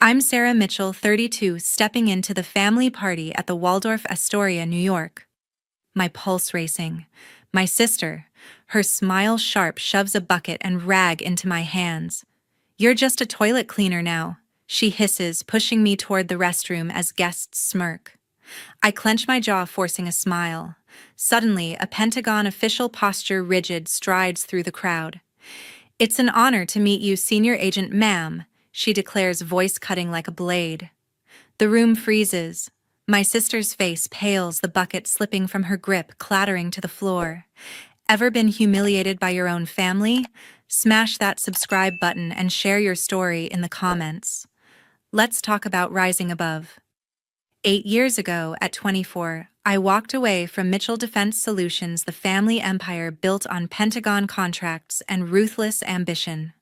I'm Sarah Mitchell, 32, stepping into the family party at the Waldorf Astoria, New York. My pulse racing. My sister, her smile sharp, shoves a bucket and rag into my hands. "You're just a toilet cleaner now," she hisses, pushing me toward the restroom as guests smirk. I clench my jaw, forcing a smile. Suddenly, a Pentagon official, posture rigid, strides through the crowd. "It's an honor to meet you, Senior Agent Ma'am," she declares, voice cutting like a blade. The room freezes. My sister's face pales, the bucket slipping from her grip, clattering to the floor. Ever been humiliated by your own family? Smash that subscribe button and share your story in the comments. Let's talk about rising above. 8 years ago, at 24, I walked away from Mitchell Defense Solutions, the family empire built on Pentagon contracts and ruthless ambition.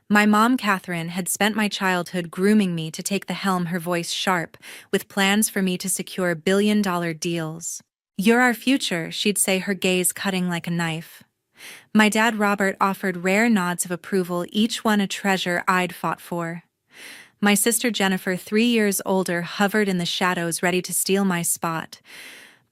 My mom, Catherine, had spent my childhood grooming me to take the helm, her voice sharp, with plans for me to secure billion-dollar deals. "You're our future," she'd say, her gaze cutting like a knife. My dad, Robert, offered rare nods of approval, each one a treasure I'd fought for. My sister Jennifer, 3 years older, hovered in the shadows, ready to steal my spot.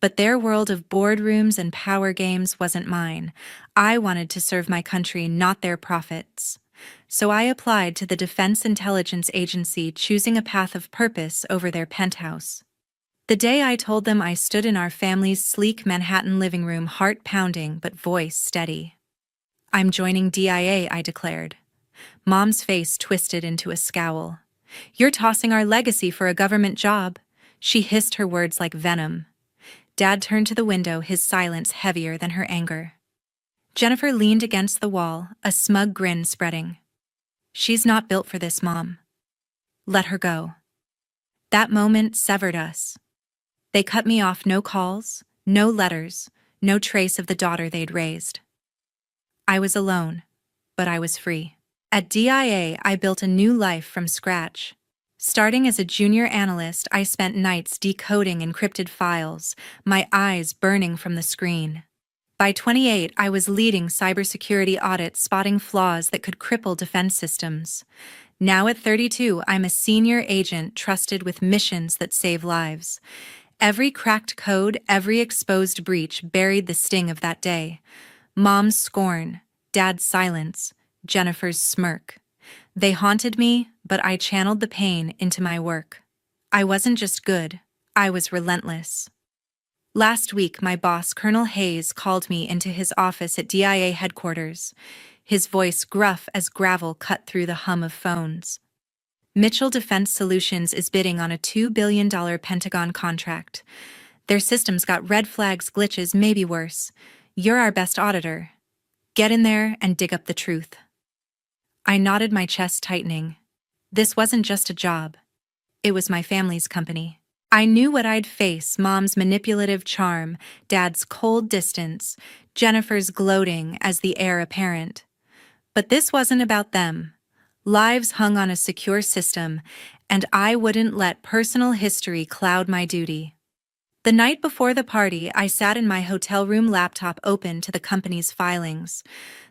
But their world of boardrooms and power games wasn't mine. I wanted to serve my country, not their profits. So I applied to the Defense Intelligence Agency, choosing a path of purpose over their penthouse. The day I told them, I stood in our family's sleek Manhattan living room, heart pounding but voice steady. "I'm joining DIA," I declared. Mom's face twisted into a scowl. "You're tossing our legacy for a government job," she hissed, her words like venom. Dad turned to the window, his silence heavier than her anger. Jennifer leaned against the wall, a smug grin spreading. "She's not built for this, Mom. Let her go." That moment severed us. They cut me off, no calls, no letters, no trace of the daughter they'd raised. I was alone, but I was free. At DIA, I built a new life from scratch. Starting as a junior analyst, I spent nights decoding encrypted files, my eyes burning from the screen. By 28, I was leading cybersecurity audits, spotting flaws that could cripple defense systems. Now at 32, I'm a senior agent trusted with missions that save lives. Every cracked code, every exposed breach buried the sting of that day. Mom's scorn, Dad's silence, Jennifer's smirk. They haunted me, but I channeled the pain into my work. I wasn't just good, I was relentless. Last week, my boss, Colonel Hayes, called me into his office at DIA headquarters, his voice gruff as gravel cut through the hum of phones. "Mitchell Defense Solutions is bidding on a $2 billion Pentagon contract. Their systems got red flags, glitches, maybe worse. You're our best auditor. Get in there and dig up the truth." I nodded, my chest tightening. This wasn't just a job. It was my family's company. I knew what I'd face: Mom's manipulative charm, Dad's cold distance, Jennifer's gloating as the heir apparent. But this wasn't about them. Lives hung on a secure system, and I wouldn't let personal history cloud my duty. The night before the party, I sat in my hotel room, laptop open to the company's filings.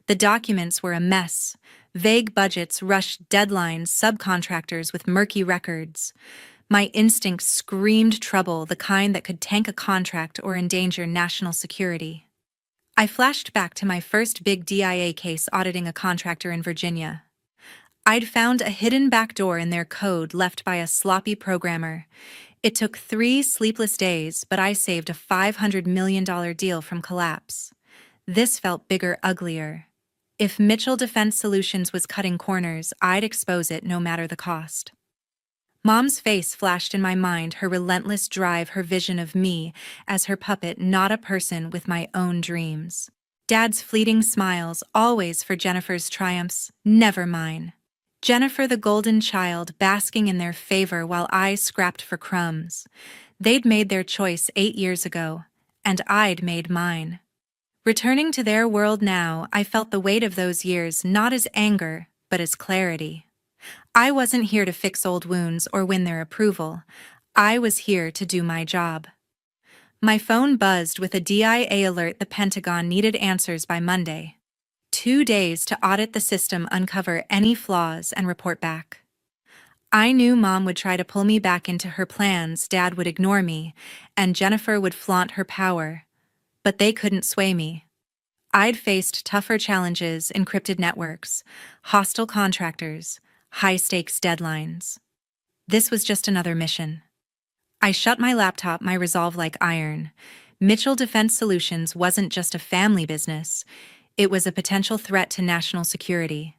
The documents were a mess. Vague budgets, rushed deadlines, subcontractors with murky records. My instincts screamed trouble, the kind that could tank a contract or endanger national security. I flashed back to my first big DIA case, auditing a contractor in Virginia. I'd found a hidden backdoor in their code left by a sloppy programmer. It took 3 sleepless days, but I saved a $500 million deal from collapse. This felt bigger, uglier. If Mitchell Defense Solutions was cutting corners, I'd expose it no matter the cost. Mom's face flashed in my mind, her relentless drive, her vision of me as her puppet, not a person with my own dreams. Dad's fleeting smiles, always for Jennifer's triumphs, never mine. Jennifer, the golden child, basking in their favor while I scrapped for crumbs. They'd made their choice 8 years ago, and I'd made mine. Returning to their world now, I felt the weight of those years, not as anger, but as clarity. I wasn't here to fix old wounds or win their approval. I was here to do my job. My phone buzzed with a DIA alert: the Pentagon needed answers by Monday. 2 days to audit the system, uncover any flaws, and report back. I knew Mom would try to pull me back into her plans, Dad would ignore me, and Jennifer would flaunt her power. But they couldn't sway me. I'd faced tougher challenges, encrypted networks, hostile contractors, high-stakes deadlines. This was just another mission. I shut my laptop, my resolve like iron. Mitchell Defense Solutions wasn't just a family business. It was a potential threat to national security.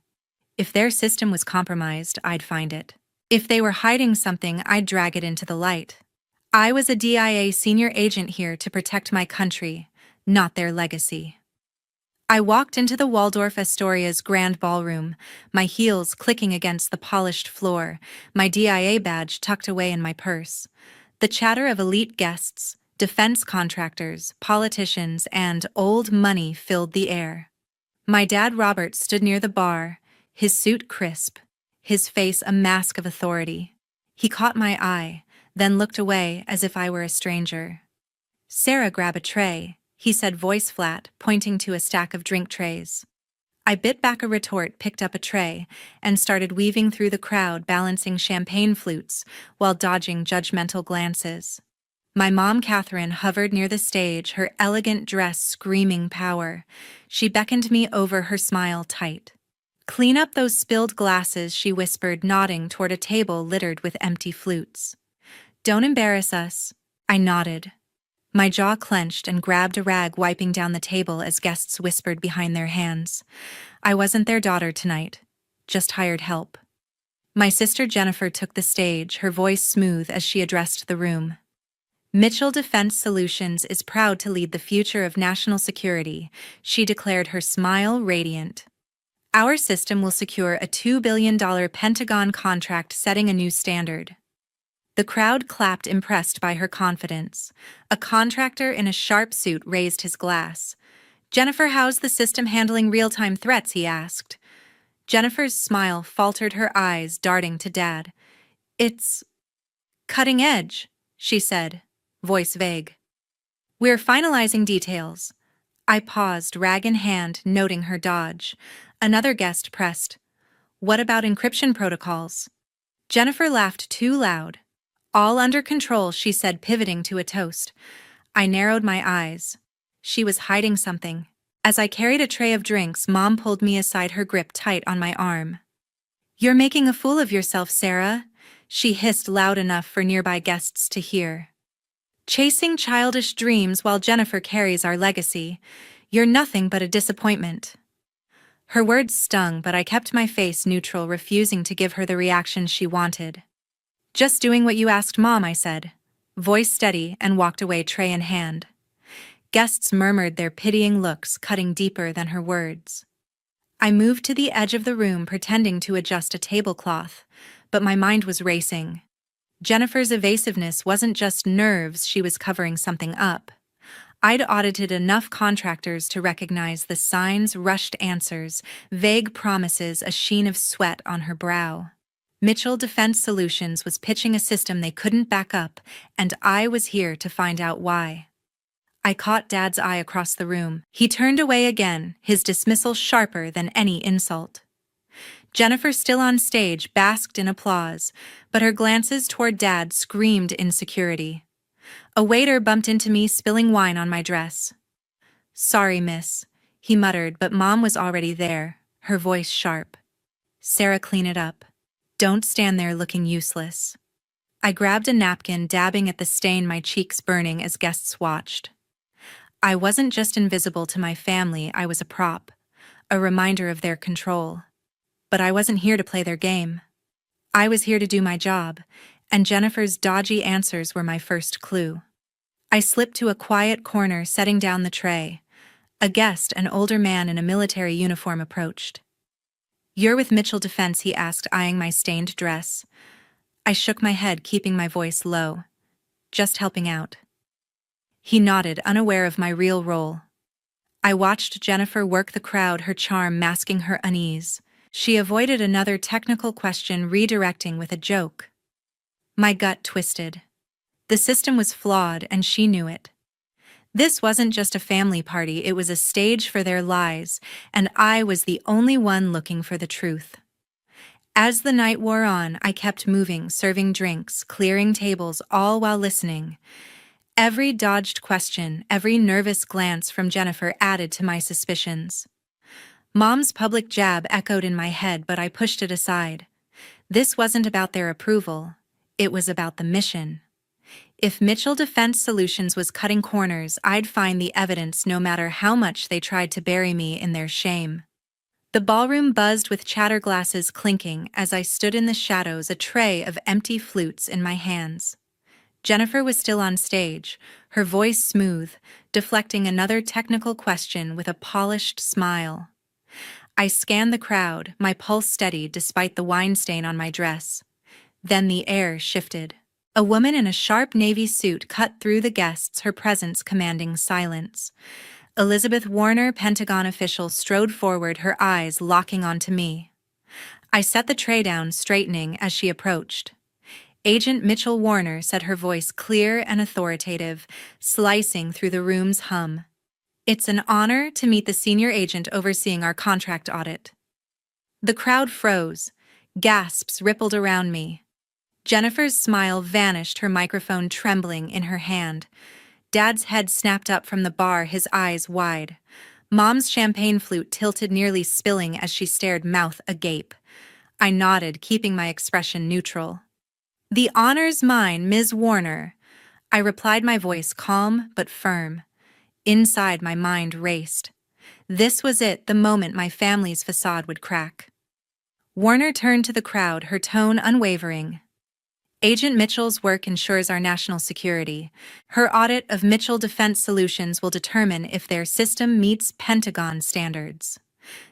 If their system was compromised, I'd find it. If they were hiding something, I'd drag it into the light. I was a DIA senior agent here to protect my country, not their legacy. I walked into the Waldorf Astoria's grand ballroom, my heels clicking against the polished floor, my DIA badge tucked away in my purse. The chatter of elite guests, defense contractors, politicians, and old money filled the air. My dad Robert stood near the bar, his suit crisp, his face a mask of authority. He caught my eye, then looked away as if I were a stranger. "Sarah, grab a tray," he said, voice flat, pointing to a stack of drink trays. I bit back a retort, picked up a tray, and started weaving through the crowd, balancing champagne flutes while dodging judgmental glances. My mom, Catherine, hovered near the stage, her elegant dress screaming power. She beckoned me over, her smile tight. "Clean up those spilled glasses," she whispered, nodding toward a table littered with empty flutes. "Don't embarrass us." I nodded. My jaw clenched and grabbed a rag, wiping down the table as guests whispered behind their hands. I wasn't their daughter tonight, just hired help. My sister Jennifer took the stage, her voice smooth as she addressed the room. "Mitchell Defense Solutions is proud to lead the future of national security," she declared, her smile radiant. "Our system will secure a $2 billion Pentagon contract, setting a new standard." The crowd clapped, impressed by her confidence. A contractor in a sharp suit raised his glass. "Jennifer, how's the system handling real-time threats?" he asked. Jennifer's smile faltered, her eyes darting to Dad. "It's cutting edge," she said, voice vague. "We're finalizing details." I paused, rag in hand, noting her dodge. Another guest pressed, "What about encryption protocols?" Jennifer laughed too loud. "All under control," she said, pivoting to a toast. I narrowed my eyes. She was hiding something. As I carried a tray of drinks, Mom pulled me aside, her grip tight on my arm. "You're making a fool of yourself, Sarah," she hissed loud enough for nearby guests to hear. "Chasing childish dreams while Jennifer carries our legacy. You're nothing but a disappointment." Her words stung, but I kept my face neutral, refusing to give her the reaction she wanted. "Just doing what you asked, Mom," I said, voice steady, and walked away, tray in hand. Guests murmured their pitying looks, cutting deeper than her words. I moved to the edge of the room, pretending to adjust a tablecloth, but my mind was racing. Jennifer's evasiveness wasn't just nerves, she was covering something up. I'd audited enough contractors to recognize the signs, rushed answers, vague promises, a sheen of sweat on her brow. Mitchell Defense Solutions was pitching a system they couldn't back up, and I was here to find out why. I caught Dad's eye across the room. He turned away again, his dismissal sharper than any insult. Jennifer, still on stage, basked in applause, but her glances toward Dad screamed insecurity. A waiter bumped into me, spilling wine on my dress. "Sorry, miss," he muttered, but Mom was already there, her voice sharp. "Sarah, clean it up. Don't stand there looking useless." I grabbed a napkin, dabbing at the stain, my cheeks burning as guests watched. I wasn't just invisible to my family, I was a prop, a reminder of their control. But I wasn't here to play their game. I was here to do my job, and Jennifer's dodgy answers were my first clue. I slipped to a quiet corner, setting down the tray. A guest, an older man in a military uniform, approached. "You're with Mitchell Defense?" he asked, eyeing my stained dress. I shook my head, keeping my voice low. "Just helping out." He nodded, unaware of my real role. I watched Jennifer work the crowd, her charm masking her unease. She avoided another technical question, redirecting with a joke. My gut twisted. The system was flawed, and she knew it. This wasn't just a family party, it was a stage for their lies, and I was the only one looking for the truth. As the night wore on, I kept moving, serving drinks, clearing tables, all while listening. Every dodged question, every nervous glance from Jennifer added to my suspicions. Mom's public jab echoed in my head, but I pushed it aside. This wasn't about their approval. It was about the mission. If Mitchell Defense Solutions was cutting corners, I'd find the evidence no matter how much they tried to bury me in their shame. The ballroom buzzed with chatter glasses clinking as I stood in the shadows, a tray of empty flutes in my hands. Jennifer was still on stage, her voice smooth, deflecting another technical question with a polished smile. I scanned the crowd, my pulse steady despite the wine stain on my dress. Then the air shifted. A woman in a sharp navy suit cut through the guests, her presence commanding silence. Elizabeth Warner, Pentagon official, strode forward, her eyes locking onto me. I set the tray down, straightening as she approached. Agent Mitchell Warner, said, her voice clear and authoritative, slicing through the room's hum. It's an honor to meet the senior agent overseeing our contract audit. The crowd froze. Gasps rippled around me. Jennifer's smile vanished, her microphone trembling in her hand. Dad's head snapped up from the bar, his eyes wide. Mom's champagne flute tilted, nearly spilling as she stared, mouth agape. I nodded, keeping my expression neutral. "The honor's mine, Ms. Warner," I replied, my voice calm but firm. Inside, my mind raced. This was it, the moment my family's facade would crack. Warner turned to the crowd, her tone unwavering. "Agent Mitchell's work ensures our national security. Her audit of Mitchell Defense Solutions will determine if their system meets Pentagon standards."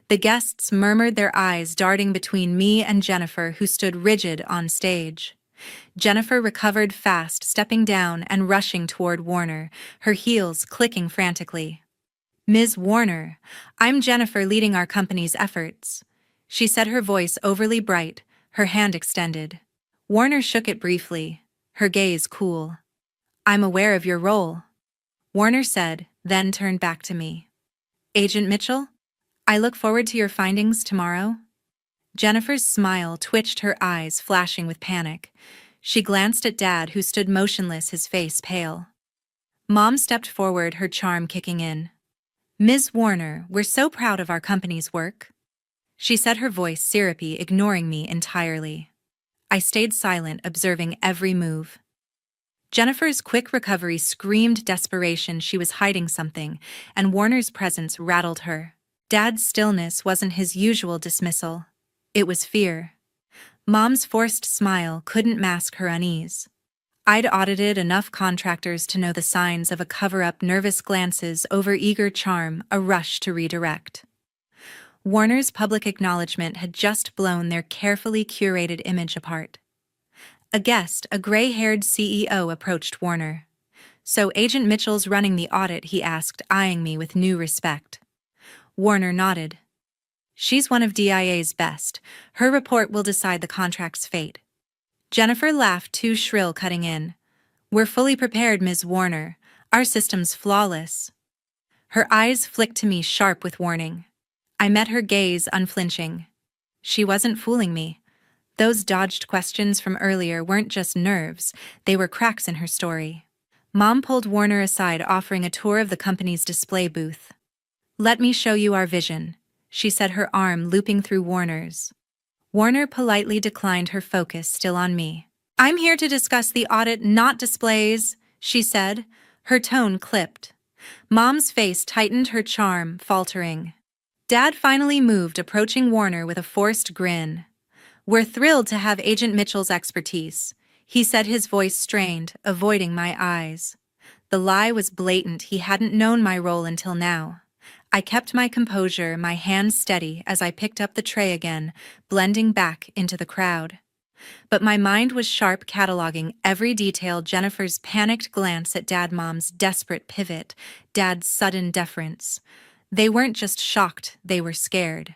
The guests murmured, their eyes darting between me and Jennifer, who stood rigid on stage. Jennifer recovered fast, stepping down and rushing toward Warner, her heels clicking frantically. "Ms. Warner, I'm Jennifer, leading our company's efforts," she said, her voice overly bright, her hand extended. Warner shook it briefly, her gaze cool. "I'm aware of your role," Warner said, then turned back to me. "Agent Mitchell, I look forward to your findings tomorrow." Jennifer's smile twitched, her eyes flashing with panic. She glanced at Dad, who stood motionless, his face pale. Mom stepped forward, her charm kicking in. "Ms. Warner, we're so proud of our company's work," she said, her voice syrupy, ignoring me entirely. I stayed silent, observing every move. Jennifer's quick recovery screamed desperation. She was hiding something, and Warner's presence rattled her. Dad's stillness wasn't his usual dismissal. It was fear. Mom's forced smile couldn't mask her unease. I'd audited enough contractors to know the signs of a cover-up: nervous glances, over-eager charm, a rush to redirect. Warner's public acknowledgement had just blown their carefully curated image apart. A guest, a gray-haired CEO, approached Warner. "So Agent Mitchell's running the audit?" he asked, eyeing me with new respect. Warner nodded. "She's one of DIA's best. Her report will decide the contract's fate." Jennifer laughed, too shrill, cutting in. "We're fully prepared, Ms. Warner. Our system's flawless." Her eyes flicked to me, sharp with warning. I met her gaze, unflinching. She wasn't fooling me. Those dodged questions from earlier weren't just nerves, they were cracks in her story. Mom pulled Warner aside, offering a tour of the company's display booth. "Let me show you our vision," she said, her arm looping through Warner's. Warner politely declined, her focus still on me. "I'm here to discuss the audit, not displays," she said, her tone clipped. Mom's face tightened, her charm faltering. Dad finally moved, approaching Warner with a forced grin. "We're thrilled to have Agent Mitchell's expertise," he said, his voice strained, avoiding my eyes. The lie was blatant. He hadn't known my role until now. I kept my composure, my hands steady as I picked up the tray again, blending back into the crowd. But my mind was sharp, cataloging every detail: Jennifer's panicked glance at Dad, Mom's desperate pivot, Dad's sudden deference. They weren't just shocked, they were scared.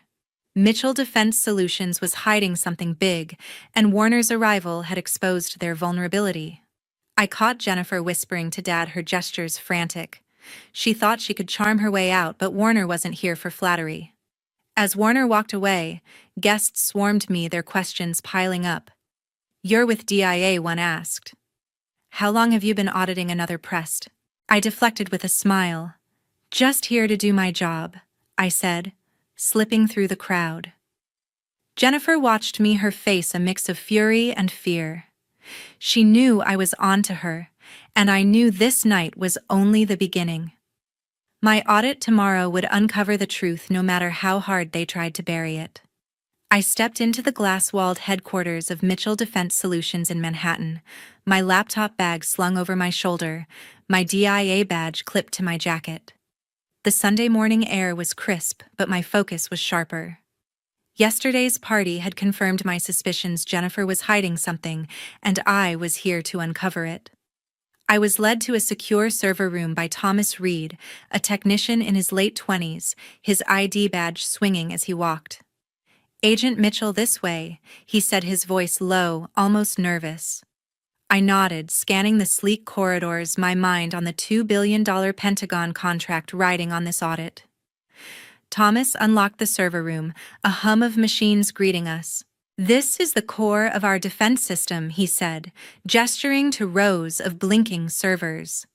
Mitchell Defense Solutions was hiding something big, and Warner's arrival had exposed their vulnerability. I caught Jennifer whispering to Dad, her gestures frantic. She thought she could charm her way out, but Warner wasn't here for flattery. As Warner walked away, guests swarmed me, their questions piling up. "You're with DIA," one asked. "How long have you been auditing?" another pressed. I deflected with a smile. "Just here to do my job," I said, slipping through the crowd. Jennifer watched me, her face a mix of fury and fear. She knew I was onto her, and I knew this night was only the beginning. My audit tomorrow would uncover the truth, no matter how hard they tried to bury it. I stepped into the glass-walled headquarters of Mitchell Defense Solutions in Manhattan, my laptop bag slung over my shoulder, my DIA badge clipped to my jacket. The Sunday morning air was crisp, but my focus was sharper. Yesterday's party had confirmed my suspicions. Jennifer was hiding something, and I was here to uncover it. I was led to a secure server room by Thomas Reed, a technician in his late 20s, his ID badge swinging as he walked. "Agent Mitchell, this way," he said, his voice low, almost nervous. I nodded, scanning the sleek corridors, my mind on the $2 billion Pentagon contract riding on this audit. Thomas unlocked the server room, a hum of machines greeting us. "This is the core of our defense system," he said, gesturing to rows of blinking servers.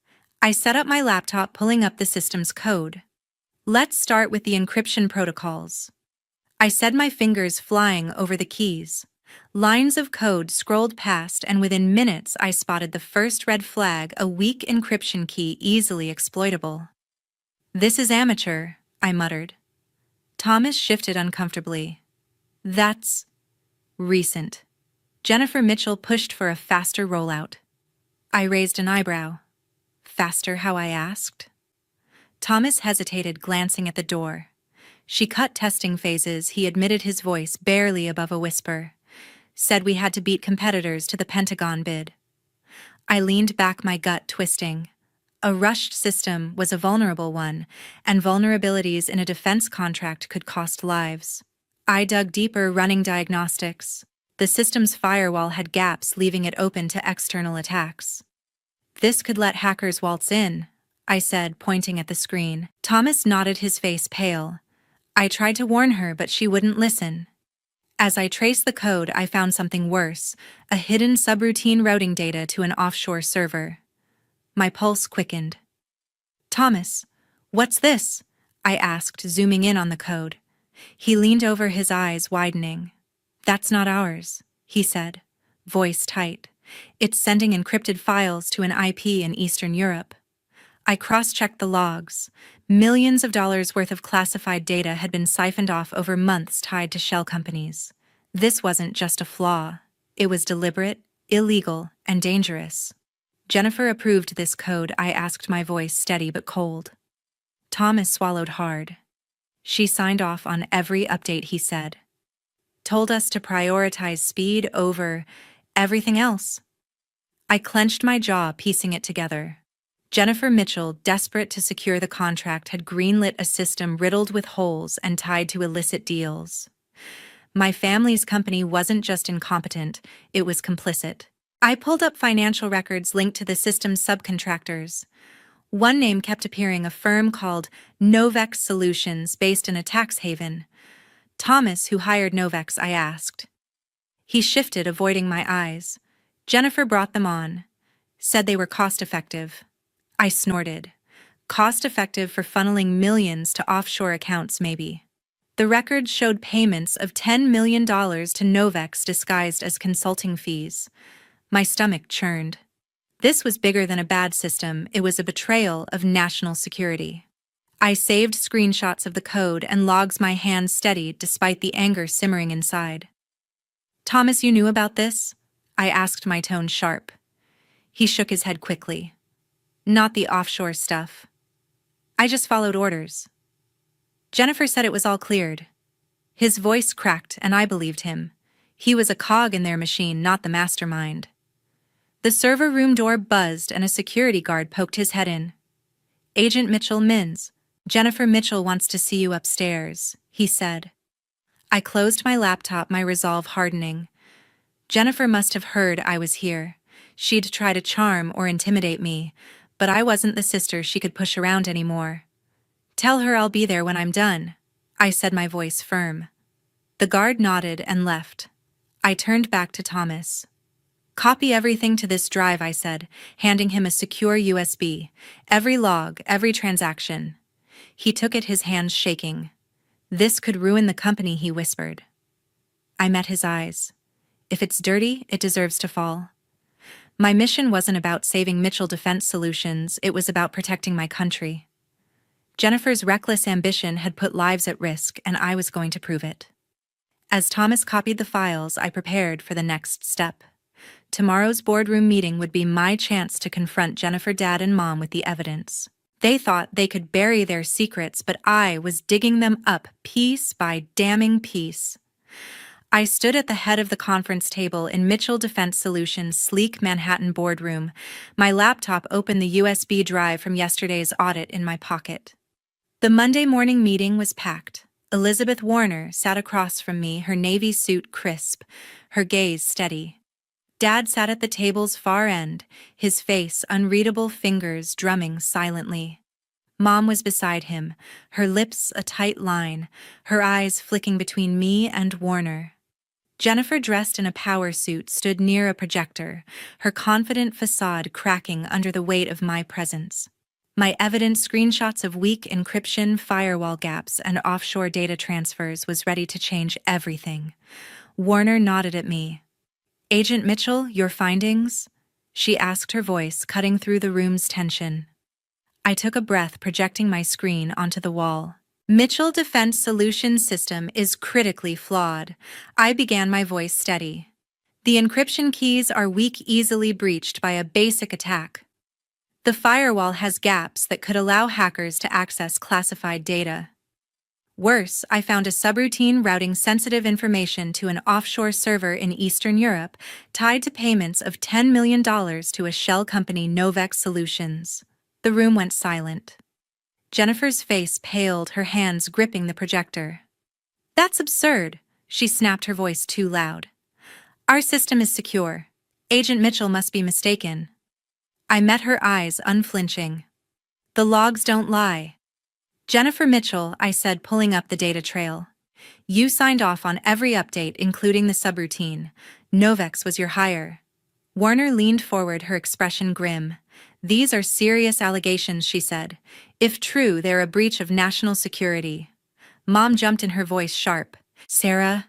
I set up my laptop, pulling up the system's code. "Let's start with the encryption protocols." I said, my fingers flying over the keys. Lines of code scrolled past, and within minutes I spotted the first red flag, a weak encryption key easily exploitable. "This is amateur," I muttered. Thomas shifted uncomfortably. "That's recent." Jennifer Mitchell pushed for a faster rollout. I raised an eyebrow. "Faster how?" I asked. Thomas hesitated, glancing at the door. "She cut testing phases," he admitted, his voice barely above a whisper. "Said we had to beat competitors to the Pentagon bid." I leaned back, my gut twisting. A rushed system was a vulnerable one, and vulnerabilities in a defense contract could cost lives. I dug deeper, running diagnostics. The system's firewall had gaps, leaving it open to external attacks. "This could let hackers waltz in," I said, pointing at the screen. Thomas nodded, his face pale. I tried to warn her, but she wouldn't listen. As I traced the code, I found something worse, a hidden subroutine routing data to an offshore server. My pulse quickened. "Thomas, what's this?" I asked, zooming in on the code. He leaned over, his eyes widening. "That's not ours," he said, voice tight. "It's sending encrypted files to an IP in Eastern Europe." I cross-checked the logs. Millions of dollars worth of classified data had been siphoned off over months, tied to shell companies. This wasn't just a flaw. It was deliberate, illegal, and dangerous. "Jennifer approved this code?" I asked, my voice steady but cold. Thomas swallowed hard. "She signed off on every update," he said. "Told us to prioritize speed over everything else." I clenched my jaw, piecing it together. Jennifer Mitchell, desperate to secure the contract, had greenlit a system riddled with holes and tied to illicit deals. My family's company wasn't just incompetent, it was complicit. I pulled up financial records linked to the system's subcontractors. One name kept appearing, a firm called Novex Solutions, based in a tax haven. "Thomas, who hired Novex?" I asked. He shifted, avoiding my eyes. "Jennifer brought them on. Said they were cost-effective." I snorted. Cost-effective for funneling millions to offshore accounts, maybe. The records showed payments of $10 million to Novex disguised as consulting fees. My stomach churned. This was bigger than a bad system, it was a betrayal of national security. I saved screenshots of the code and logs, my hands steady despite the anger simmering inside. "Thomas, you knew about this?" I asked, my tone sharp. He shook his head quickly. "Not the offshore stuff. I just followed orders. Jennifer said it was all cleared." His voice cracked, and I believed him. He was a cog in their machine, not the mastermind. The server room door buzzed, and a security guard poked his head in. "Agent Mitchell Mins, Jennifer Mitchell wants to see you upstairs," he said. I closed my laptop, my resolve hardening. Jennifer must have heard I was here. She'd try to charm or intimidate me, but I wasn't the sister she could push around anymore. "Tell her I'll be there when I'm done," I said, my voice firm. The guard nodded and left. I turned back to Thomas. Copy everything to this drive, I said, handing him a secure USB. Every log, every transaction. He took it, his hands shaking. This could ruin the company, he whispered. I met his eyes. If it's dirty, it deserves to fall. My mission wasn't about saving Mitchell Defense Solutions, it was about protecting my country. Jennifer's reckless ambition had put lives at risk, and I was going to prove it. As Thomas copied the files, I prepared for the next step. Tomorrow's boardroom meeting would be my chance to confront Jennifer, Dad, and Mom with the evidence. They thought they could bury their secrets, but I was digging them up piece by damning piece. I stood at the head of the conference table in Mitchell Defense Solutions' sleek Manhattan boardroom, my laptop open, the USB drive from yesterday's audit in my pocket. The Monday morning meeting was packed. Elizabeth Warner sat across from me, her navy suit crisp, her gaze steady. Dad sat at the table's far end, his face unreadable, fingers drumming silently. Mom was beside him, her lips a tight line, her eyes flicking between me and Warner. Jennifer, dressed in a power suit, stood near a projector, her confident facade cracking under the weight of my presence. My evidence, screenshots of weak encryption, firewall gaps, and offshore data transfers, was ready to change everything. Warner nodded at me. Agent Mitchell, your findings? She asked, her voice cutting through the room's tension. I took a breath, projecting my screen onto the wall. Mitchell Defense Solutions system is critically flawed. I began, my voice steady. The encryption keys are weak, easily breached by a basic attack. The firewall has gaps that could allow hackers to access classified data. Worse, I found a subroutine routing sensitive information to an offshore server in Eastern Europe, tied to payments of $10 million to a shell company, Novex Solutions. The room went silent. Jennifer's face paled, her hands gripping the projector. That's absurd, she snapped, her voice too loud. Our system is secure. Agent Mitchell must be mistaken. I met her eyes, unflinching. The logs don't lie. Jennifer Mitchell, I said, pulling up the data trail. You signed off on every update, including the subroutine. Novex was your hire. Warner leaned forward, her expression grim. These are serious allegations, she said. If true, they're a breach of national security. Mom jumped in, her voice sharp. Sarah,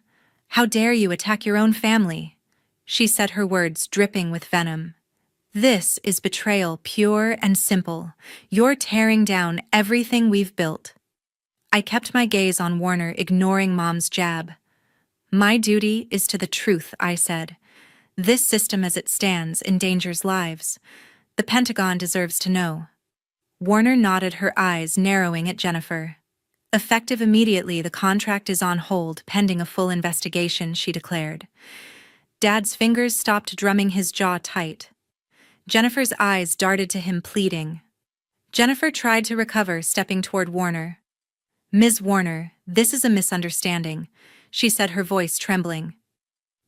how dare you attack your own family? She said, her words dripping with venom. This is betrayal, pure and simple. You're tearing down everything we've built. I kept my gaze on Warner, ignoring Mom's jab. My duty is to the truth, I said. This system as it stands endangers lives. The Pentagon deserves to know. Warner nodded, her eyes narrowing at Jennifer. Effective immediately, the contract is on hold, pending a full investigation, she declared. Dad's fingers stopped drumming, his jaw tight. Jennifer's eyes darted to him, pleading. Jennifer tried to recover, stepping toward Warner. Ms. Warner, this is a misunderstanding, she said, her voice trembling.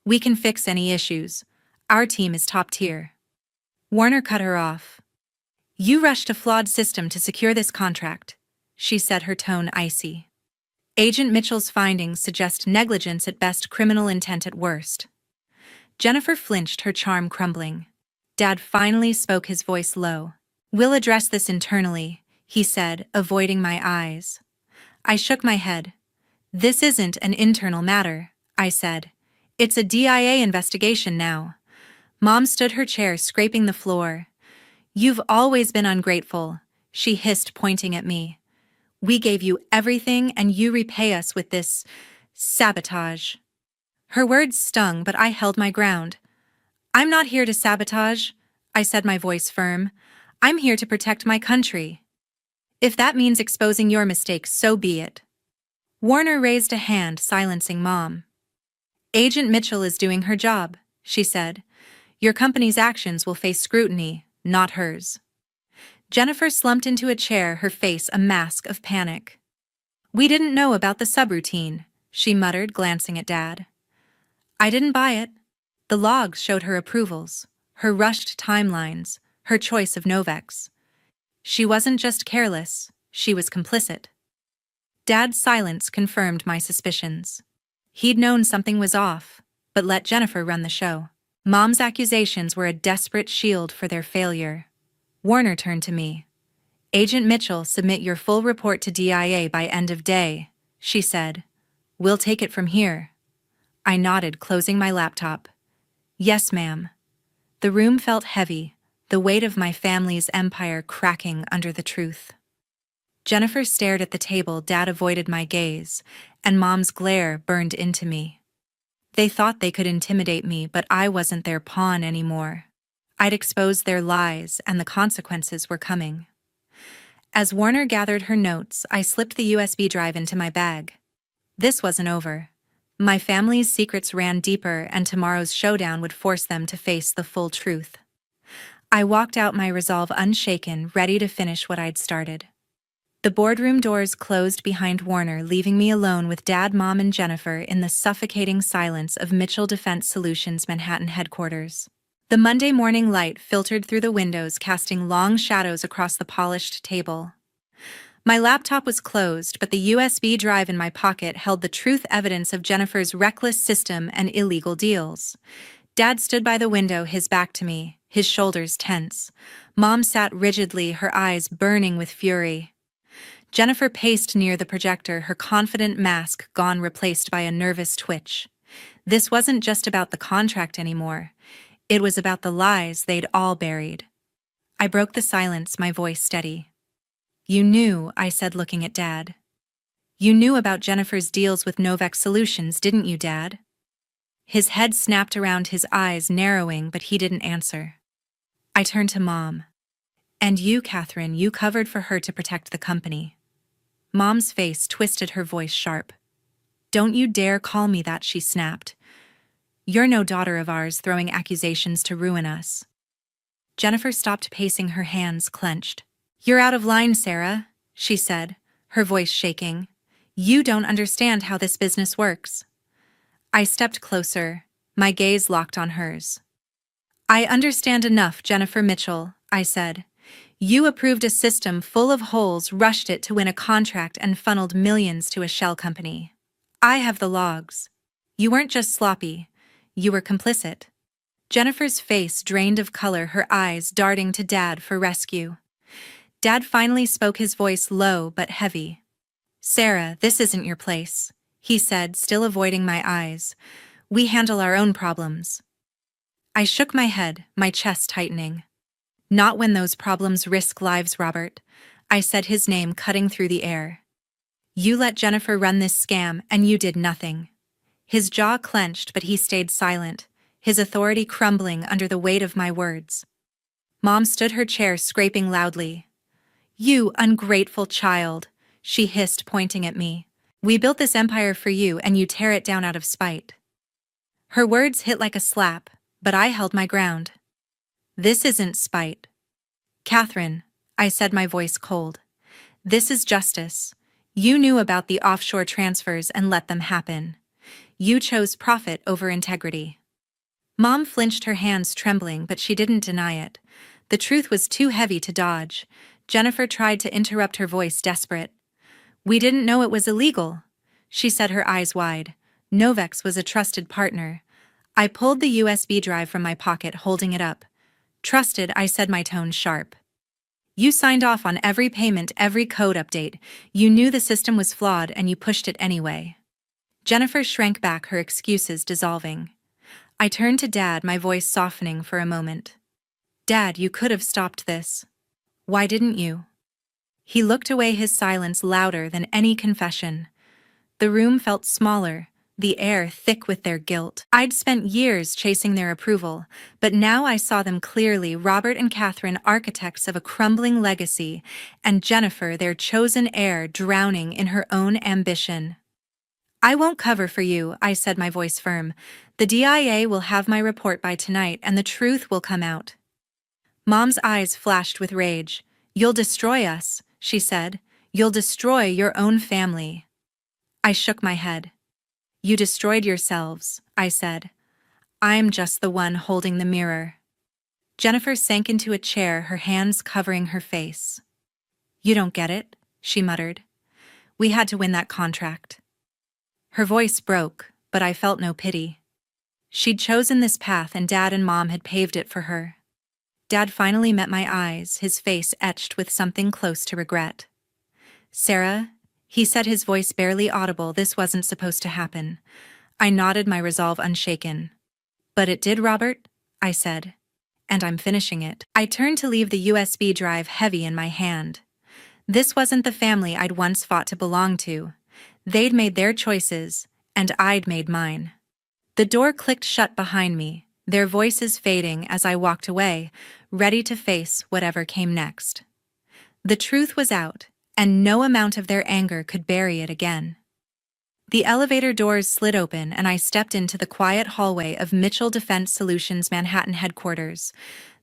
We can fix any issues. Our team is top tier. Warner cut her off. You rushed a flawed system to secure this contract, she said, her tone icy. Agent Mitchell's findings suggest negligence at best, criminal intent at worst. Jennifer flinched, her charm crumbling. Dad finally spoke, his voice low. We'll address this internally, he said, avoiding my eyes. I shook my head. This isn't an internal matter, I said. It's a DIA investigation now. Mom stood, her chair scraping the floor. You've always been ungrateful, she hissed, pointing at me. We gave you everything and you repay us with this sabotage. Her words stung, but I held my ground. I'm not here to sabotage, I said, my voice firm. I'm here to protect my country. If that means exposing your mistakes, so be it. Warner raised a hand, silencing Mom. Agent Mitchell is doing her job, she said. Your company's actions will face scrutiny, not hers. Jennifer slumped into a chair, her face a mask of panic. We didn't know about the subroutine, she muttered, glancing at Dad. I didn't buy it. The logs showed her approvals, her rushed timelines, her choice of Novex. She wasn't just careless, she was complicit. Dad's silence confirmed my suspicions. He'd known something was off, but let Jennifer run the show. Mom's accusations were a desperate shield for their failure. Warner turned to me. "Agent Mitchell, submit your full report to DIA by end of day," she said. "We'll take it from here." I nodded, closing my laptop. "Yes, ma'am." The room felt heavy, the weight of my family's empire cracking under the truth. Jennifer stared at the table. Dad avoided my gaze, and Mom's glare burned into me. They thought they could intimidate me, but I wasn't their pawn anymore. I'd exposed their lies, and the consequences were coming. As Warner gathered her notes, I slipped the USB drive into my bag. This wasn't over. My family's secrets ran deeper, and tomorrow's showdown would force them to face the full truth. I walked out, my resolve unshaken, ready to finish what I'd started. The boardroom doors closed behind Warner, leaving me alone with Dad, Mom, and Jennifer in the suffocating silence of Mitchell Defense Solutions' Manhattan headquarters. The Monday morning light filtered through the windows, casting long shadows across the polished table. My laptop was closed, but the USB drive in my pocket held the truth evidence of Jennifer's reckless system and illegal deals. Dad stood by the window, his back to me, his shoulders tense. Mom sat rigidly, her eyes burning with fury. Jennifer paced near the projector, her confident mask gone, replaced by a nervous twitch. This wasn't just about the contract anymore. It was about the lies they'd all buried. I broke the silence, my voice steady. "You knew," I said, looking at Dad. "You knew about Jennifer's deals with Novex Solutions, didn't you, Dad?" His head snapped around, his eyes narrowing, but he didn't answer. I turned to Mom. "And you, Catherine, you covered for her to protect the company." Mom's face twisted, her voice sharp. "Don't you dare call me that," she snapped. "You're no daughter of ours, throwing accusations to ruin us." Jennifer stopped pacing, her hands clenched. "You're out of line, Sarah," she said, her voice shaking. "You don't understand how this business works." I stepped closer, my gaze locked on hers. "I understand enough, Jennifer Mitchell," I said. "You approved a system full of holes, rushed it to win a contract, and funneled millions to a shell company. I have the logs. You weren't just sloppy, you were complicit." Jennifer's face drained of color, her eyes darting to Dad for rescue. Dad finally spoke, his voice low but heavy. "Sarah, this isn't your place," he said, still avoiding my eyes. "We handle our own problems." I shook my head, my chest tightening. "Not when those problems risk lives, Robert," I said, his name cutting through the air. "You let Jennifer run this scam, and you did nothing." His jaw clenched, but he stayed silent, his authority crumbling under the weight of my words. Mom stood her chair, scraping loudly. "You ungrateful child," she hissed, pointing at me. "We built this empire for you, and you tear it down out of spite." Her words hit like a slap, but I held my ground. "This isn't spite, Catherine," I said, my voice cold. "This is justice. You knew about the offshore transfers and let them happen. You chose profit over integrity." Mom flinched, her hands trembling, but she didn't deny it. The truth was too heavy to dodge. Jennifer tried to interrupt, her voice desperate. "We didn't know it was illegal," she said, her eyes wide. "Novex was a trusted partner." I pulled the USB drive from my pocket, holding it up. "Trusted," I said, my tone sharp. "You signed off on every payment, every code update. You knew the system was flawed, and you pushed it anyway." Jennifer shrank back, her excuses dissolving. I turned to Dad, my voice softening for a moment. "Dad, you could have stopped this. Why didn't you?" He looked away, his silence louder than any confession. The room felt smaller, the air thick with their guilt. I'd spent years chasing their approval, but now I saw them clearly. Robert and Catherine, architects of a crumbling legacy, and Jennifer, their chosen heir, drowning in her own ambition. "I won't cover for you," I said, my voice firm. "The DIA will have my report by tonight, and the truth will come out." Mom's eyes flashed with rage. "You'll destroy us," she said. "You'll destroy your own family." I shook my head. "You destroyed yourselves," I said. "I'm just the one holding the mirror." Jennifer sank into a chair, her hands covering her face. "You don't get it," she muttered. We had to win that contract. Her voice broke, but I felt no pity. She'd chosen this path and Dad and Mom had paved it for her. Dad finally met my eyes, his face etched with something close to regret. "Sarah," he said, his voice barely audible, "this wasn't supposed to happen." I nodded, my resolve unshaken. "But it did, Robert," I said. "And I'm finishing it." I turned to leave the USB drive heavy in my hand. This wasn't the family I'd once fought to belong to. They'd made their choices, and I'd made mine. The door clicked shut behind me, their voices fading as I walked away, ready to face whatever came next. The truth was out, and no amount of their anger could bury it again. The elevator doors slid open and I stepped into the quiet hallway of Mitchell Defense Solutions' Manhattan headquarters,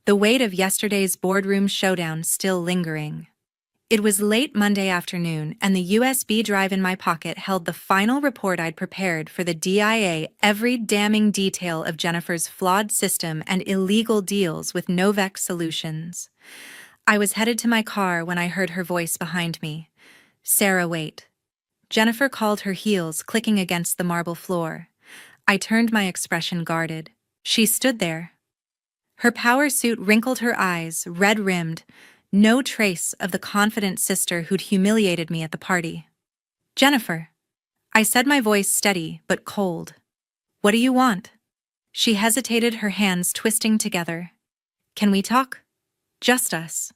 the weight of yesterday's boardroom showdown still lingering. It was late Monday afternoon, and the USB drive in my pocket held the final report I'd prepared for the DIA, every damning detail of Jennifer's flawed system and illegal deals with Novex Solutions. I was headed to my car when I heard her voice behind me. "Sarah, wait." Jennifer called, her heels clicking against the marble floor. I turned, my expression guarded. She stood there. Her power suit wrinkled, her eyes red-rimmed, no trace of the confident sister who'd humiliated me at the party. "Jennifer," I said, my voice steady but cold. "What do you want?" She hesitated, her hands twisting together. "Can we talk? Just us?"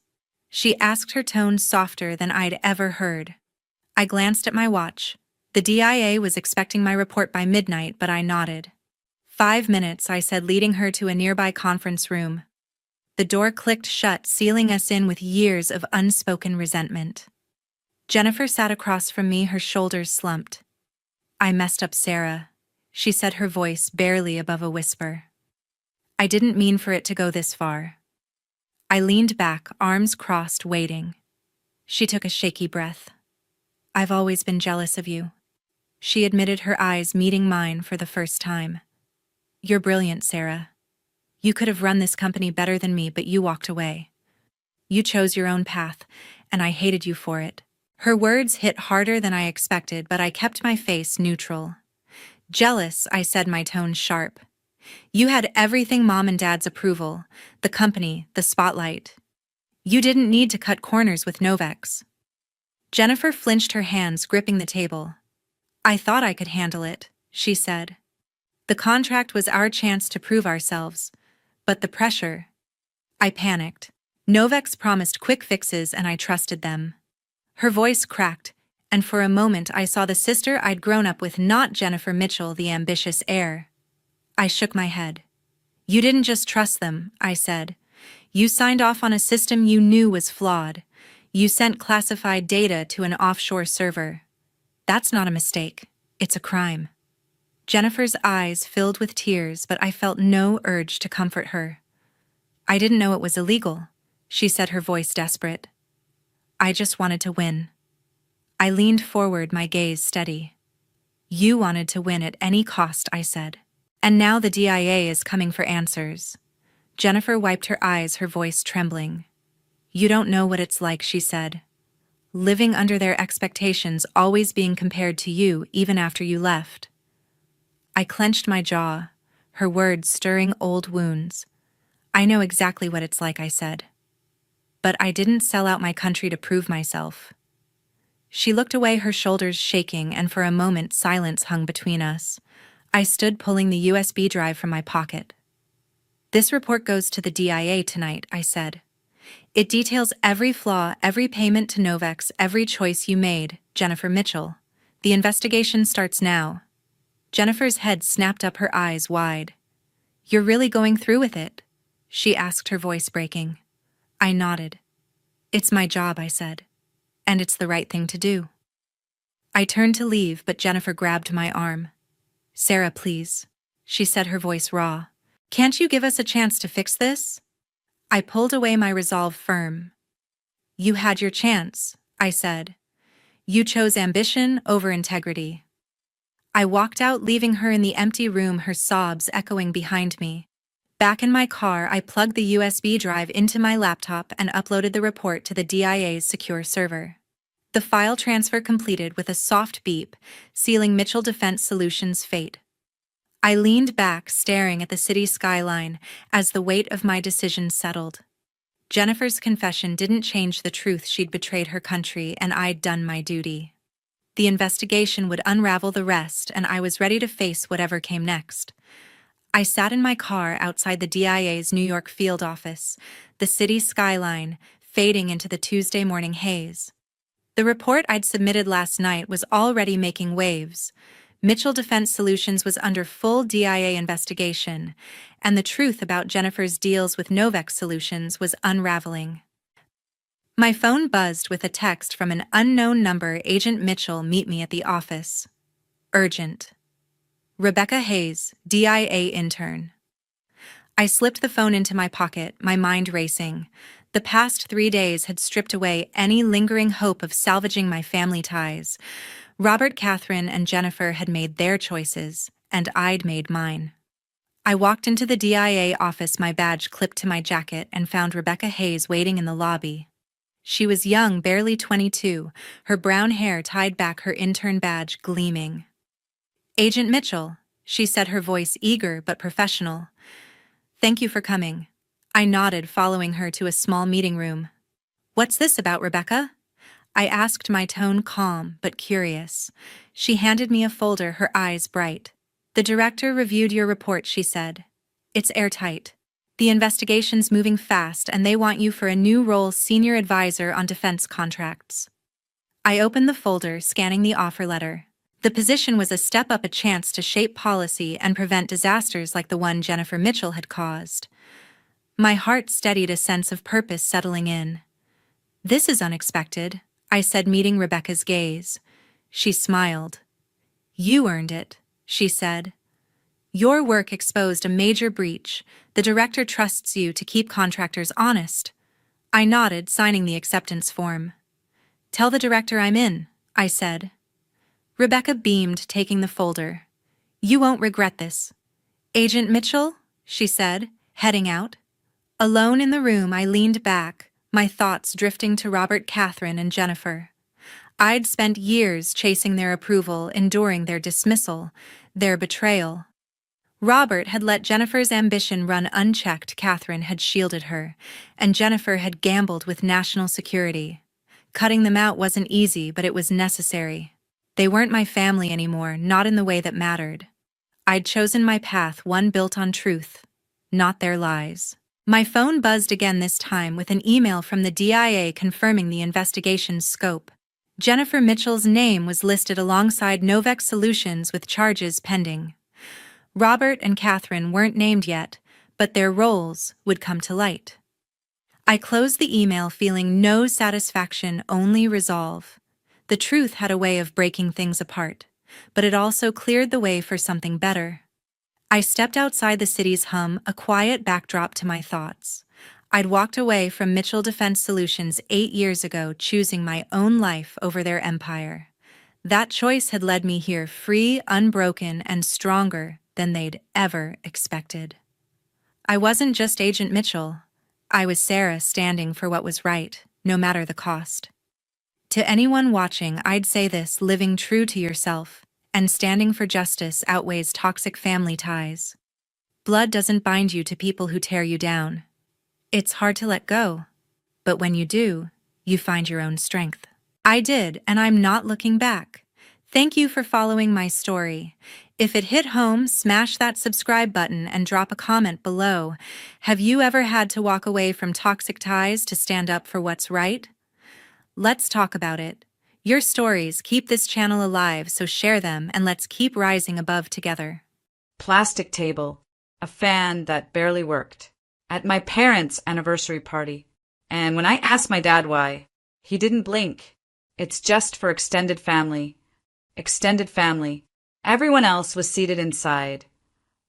she asked, her tone softer than I'd ever heard. I glanced at my watch. The DIA was expecting my report by midnight, but I nodded. 5 minutes, I said, leading her to a nearby conference room. The door clicked shut, sealing us in with years of unspoken resentment. Jennifer sat across from me, her shoulders slumped. "I messed up, Sarah," she said, her voice barely above a whisper. "I didn't mean for it to go this far." I leaned back, arms crossed, waiting. She took a shaky breath. "I've always been jealous of you," she admitted, her eyes meeting mine for the first time. "You're brilliant, Sarah. You could have run this company better than me, but you walked away. You chose your own path, and I hated you for it." Her words hit harder than I expected, but I kept my face neutral. "Jealous," I said, my tone sharp. "You had everything, Mom and Dad's approval, the company, the spotlight. You didn't need to cut corners with Novex." Jennifer flinched, her hands gripping the table. "I thought I could handle it," she said. "The contract was our chance to prove ourselves. But the pressure..." I panicked. Novex promised quick fixes and I trusted them. Her voice cracked, and for a moment I saw the sister I'd grown up with, not Jennifer Mitchell, the ambitious heir. I shook my head. "You didn't just trust them," I said. "You signed off on a system you knew was flawed. You sent classified data to an offshore server. That's not a mistake. It's a crime." Jennifer's eyes filled with tears, but I felt no urge to comfort her. "I didn't know it was illegal," she said, her voice desperate. "I just wanted to win." I leaned forward, my gaze steady. "You wanted to win at any cost," I said. "And now the DIA is coming for answers." Jennifer wiped her eyes, her voice trembling. "You don't know what it's like," she said. "Living under their expectations, always being compared to you even after you left." I clenched my jaw, her words stirring old wounds. "I know exactly what it's like," I said. "But I didn't sell out my country to prove myself." She looked away, her shoulders shaking, and for a moment silence hung between us. I stood, pulling the USB drive from my pocket. "This report goes to the DIA tonight," I said. "It details every flaw, every payment to Novex, every choice you made, Jennifer Mitchell. The investigation starts now." Jennifer's head snapped up, her eyes wide. "You're really going through with it?" she asked, her voice breaking. I nodded. "It's my job," I said. "And it's the right thing to do." I turned to leave, but Jennifer grabbed my arm. "Sarah, please," she said, her voice raw. "Can't you give us a chance to fix this?" I pulled away, my resolve firm. "You had your chance," I said. "You chose ambition over integrity." I walked out, leaving her in the empty room, her sobs echoing behind me. Back in my car, I plugged the USB drive into my laptop and uploaded the report to the DIA's secure server. The file transfer completed with a soft beep, sealing Mitchell Defense Solutions' fate. I leaned back, staring at the city skyline, as the weight of my decision settled. Jennifer's confession didn't change the truth she'd betrayed her country and I'd done my duty. The investigation would unravel the rest, and I was ready to face whatever came next. I sat in my car outside the DIA's New York field office, the city skyline fading into the Tuesday morning haze. The report I'd submitted last night was already making waves. Mitchell Defense Solutions was under full DIA investigation, and the truth about Jennifer's deals with Novex Solutions was unraveling. My phone buzzed with a text from an unknown number. Agent Mitchell, meet me at the office. Urgent. Rebecca Hayes, DIA intern. I slipped the phone into my pocket, my mind racing. The past 3 days had stripped away any lingering hope of salvaging my family ties. Robert, Catherine, and Jennifer had made their choices, and I'd made mine. I walked into the DIA office, my badge clipped to my jacket, and found Rebecca Hayes waiting in the lobby. She was young, barely 22, her brown hair tied back, her intern badge gleaming. Agent Mitchell, she said, her voice eager but professional. Thank you for coming. I nodded, following her to a small meeting room. What's this about, Rebecca? I asked, my tone calm but curious. She handed me a folder, her eyes bright. The director reviewed your report, she said. It's airtight. The investigation's moving fast, and they want you for a new role, senior advisor on defense contracts. I opened the folder, scanning the offer letter. The position was a step up, a chance to shape policy and prevent disasters like the one Jennifer Mitchell had caused. My heart steadied, a sense of purpose settling in. This is unexpected, I said, meeting Rebecca's gaze. She smiled. You earned it, she said. Your work exposed a major breach. The director trusts you to keep contractors honest. I nodded, signing the acceptance form. Tell the director I'm in, I said. Rebecca beamed, taking the folder. You won't regret this. Agent Mitchell, she said, heading out. Alone in the room, I leaned back, my thoughts drifting to Robert, Catherine, and Jennifer. I'd spent years chasing their approval, enduring their dismissal, their betrayal. Robert had let Jennifer's ambition run unchecked, Catherine had shielded her, and Jennifer had gambled with national security. Cutting them out wasn't easy, but it was necessary. They weren't my family anymore, not in the way that mattered. I'd chosen my path, one built on truth, not their lies. My phone buzzed again, this time with an email from the DIA confirming the investigation's scope. Jennifer Mitchell's name was listed alongside Novex Solutions with charges pending. Robert and Catherine weren't named yet, but their roles would come to light. I closed the email, feeling no satisfaction, only resolve. The truth had a way of breaking things apart, but it also cleared the way for something better. I stepped outside the city's hum, a quiet backdrop to my thoughts. I'd walked away from Mitchell Defense Solutions 8 years ago, choosing my own life over their empire. That choice had led me here, free, unbroken, and stronger than they'd ever expected. I wasn't just Agent Mitchell. I was Sarah, standing for what was right, no matter the cost. To anyone watching, I'd say this: living true to yourself and standing for justice outweighs toxic family ties. Blood doesn't bind you to people who tear you down. It's hard to let go, but when you do, you find your own strength. I did, and I'm not looking back. Thank you for following my story. If it hit home, smash that subscribe button and drop a comment below. Have you ever had to walk away from toxic ties to stand up for what's right? Let's talk about it. Your stories keep this channel alive, so share them and let's keep rising above together. Plastic table, a fan that barely worked, at my parents' anniversary party. And when I asked my dad why, he didn't blink. It's just for extended family. Extended family. Everyone else was seated inside.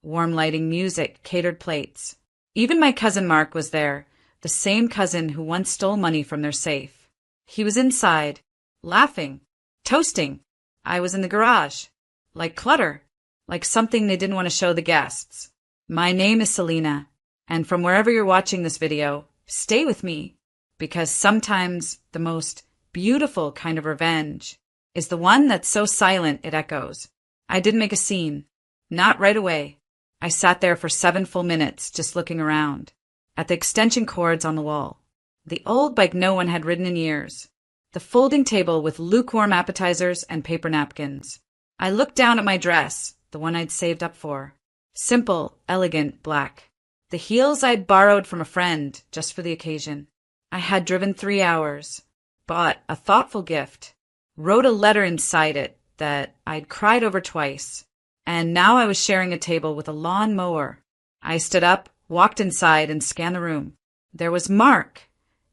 Warm lighting, music, catered plates. Even my cousin Mark was there, the same cousin who once stole money from their safe. He was inside, laughing, toasting. I was in the garage, like clutter, like something they didn't want to show the guests. My name is Selena, and from wherever you're watching this video, stay with me, because sometimes the most beautiful kind of revenge, is the one that's so silent it echoes. I didn't make a scene. Not right away. I sat there for 7 full minutes just looking around, at the extension cords on the wall, the old bike no one had ridden in years, the folding table with lukewarm appetizers and paper napkins. I looked down at my dress, the one I'd saved up for. Simple, elegant, black. The heels I'd borrowed from a friend just for the occasion. I had driven 3 hours, bought a thoughtful gift, wrote a letter inside it that I'd cried over twice, and now I was sharing a table with a lawn mower. I stood up, walked inside, and scanned the room. There was Mark,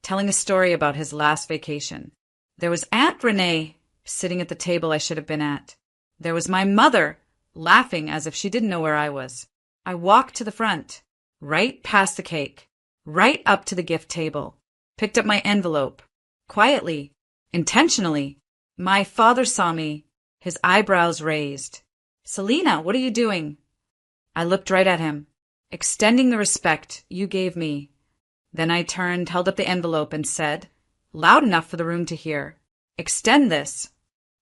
telling a story about his last vacation. There was Aunt Renee, sitting at the table I should have been at. There was my mother, laughing as if she didn't know where I was. I walked to the front, right past the cake, right up to the gift table, picked up my envelope. Quietly, intentionally, my father saw me, his eyebrows raised. "Selena, what are you doing?" I looked right at him, extending the respect you gave me. Then I turned, held up the envelope, and said, loud enough for the room to hear, "Extend this."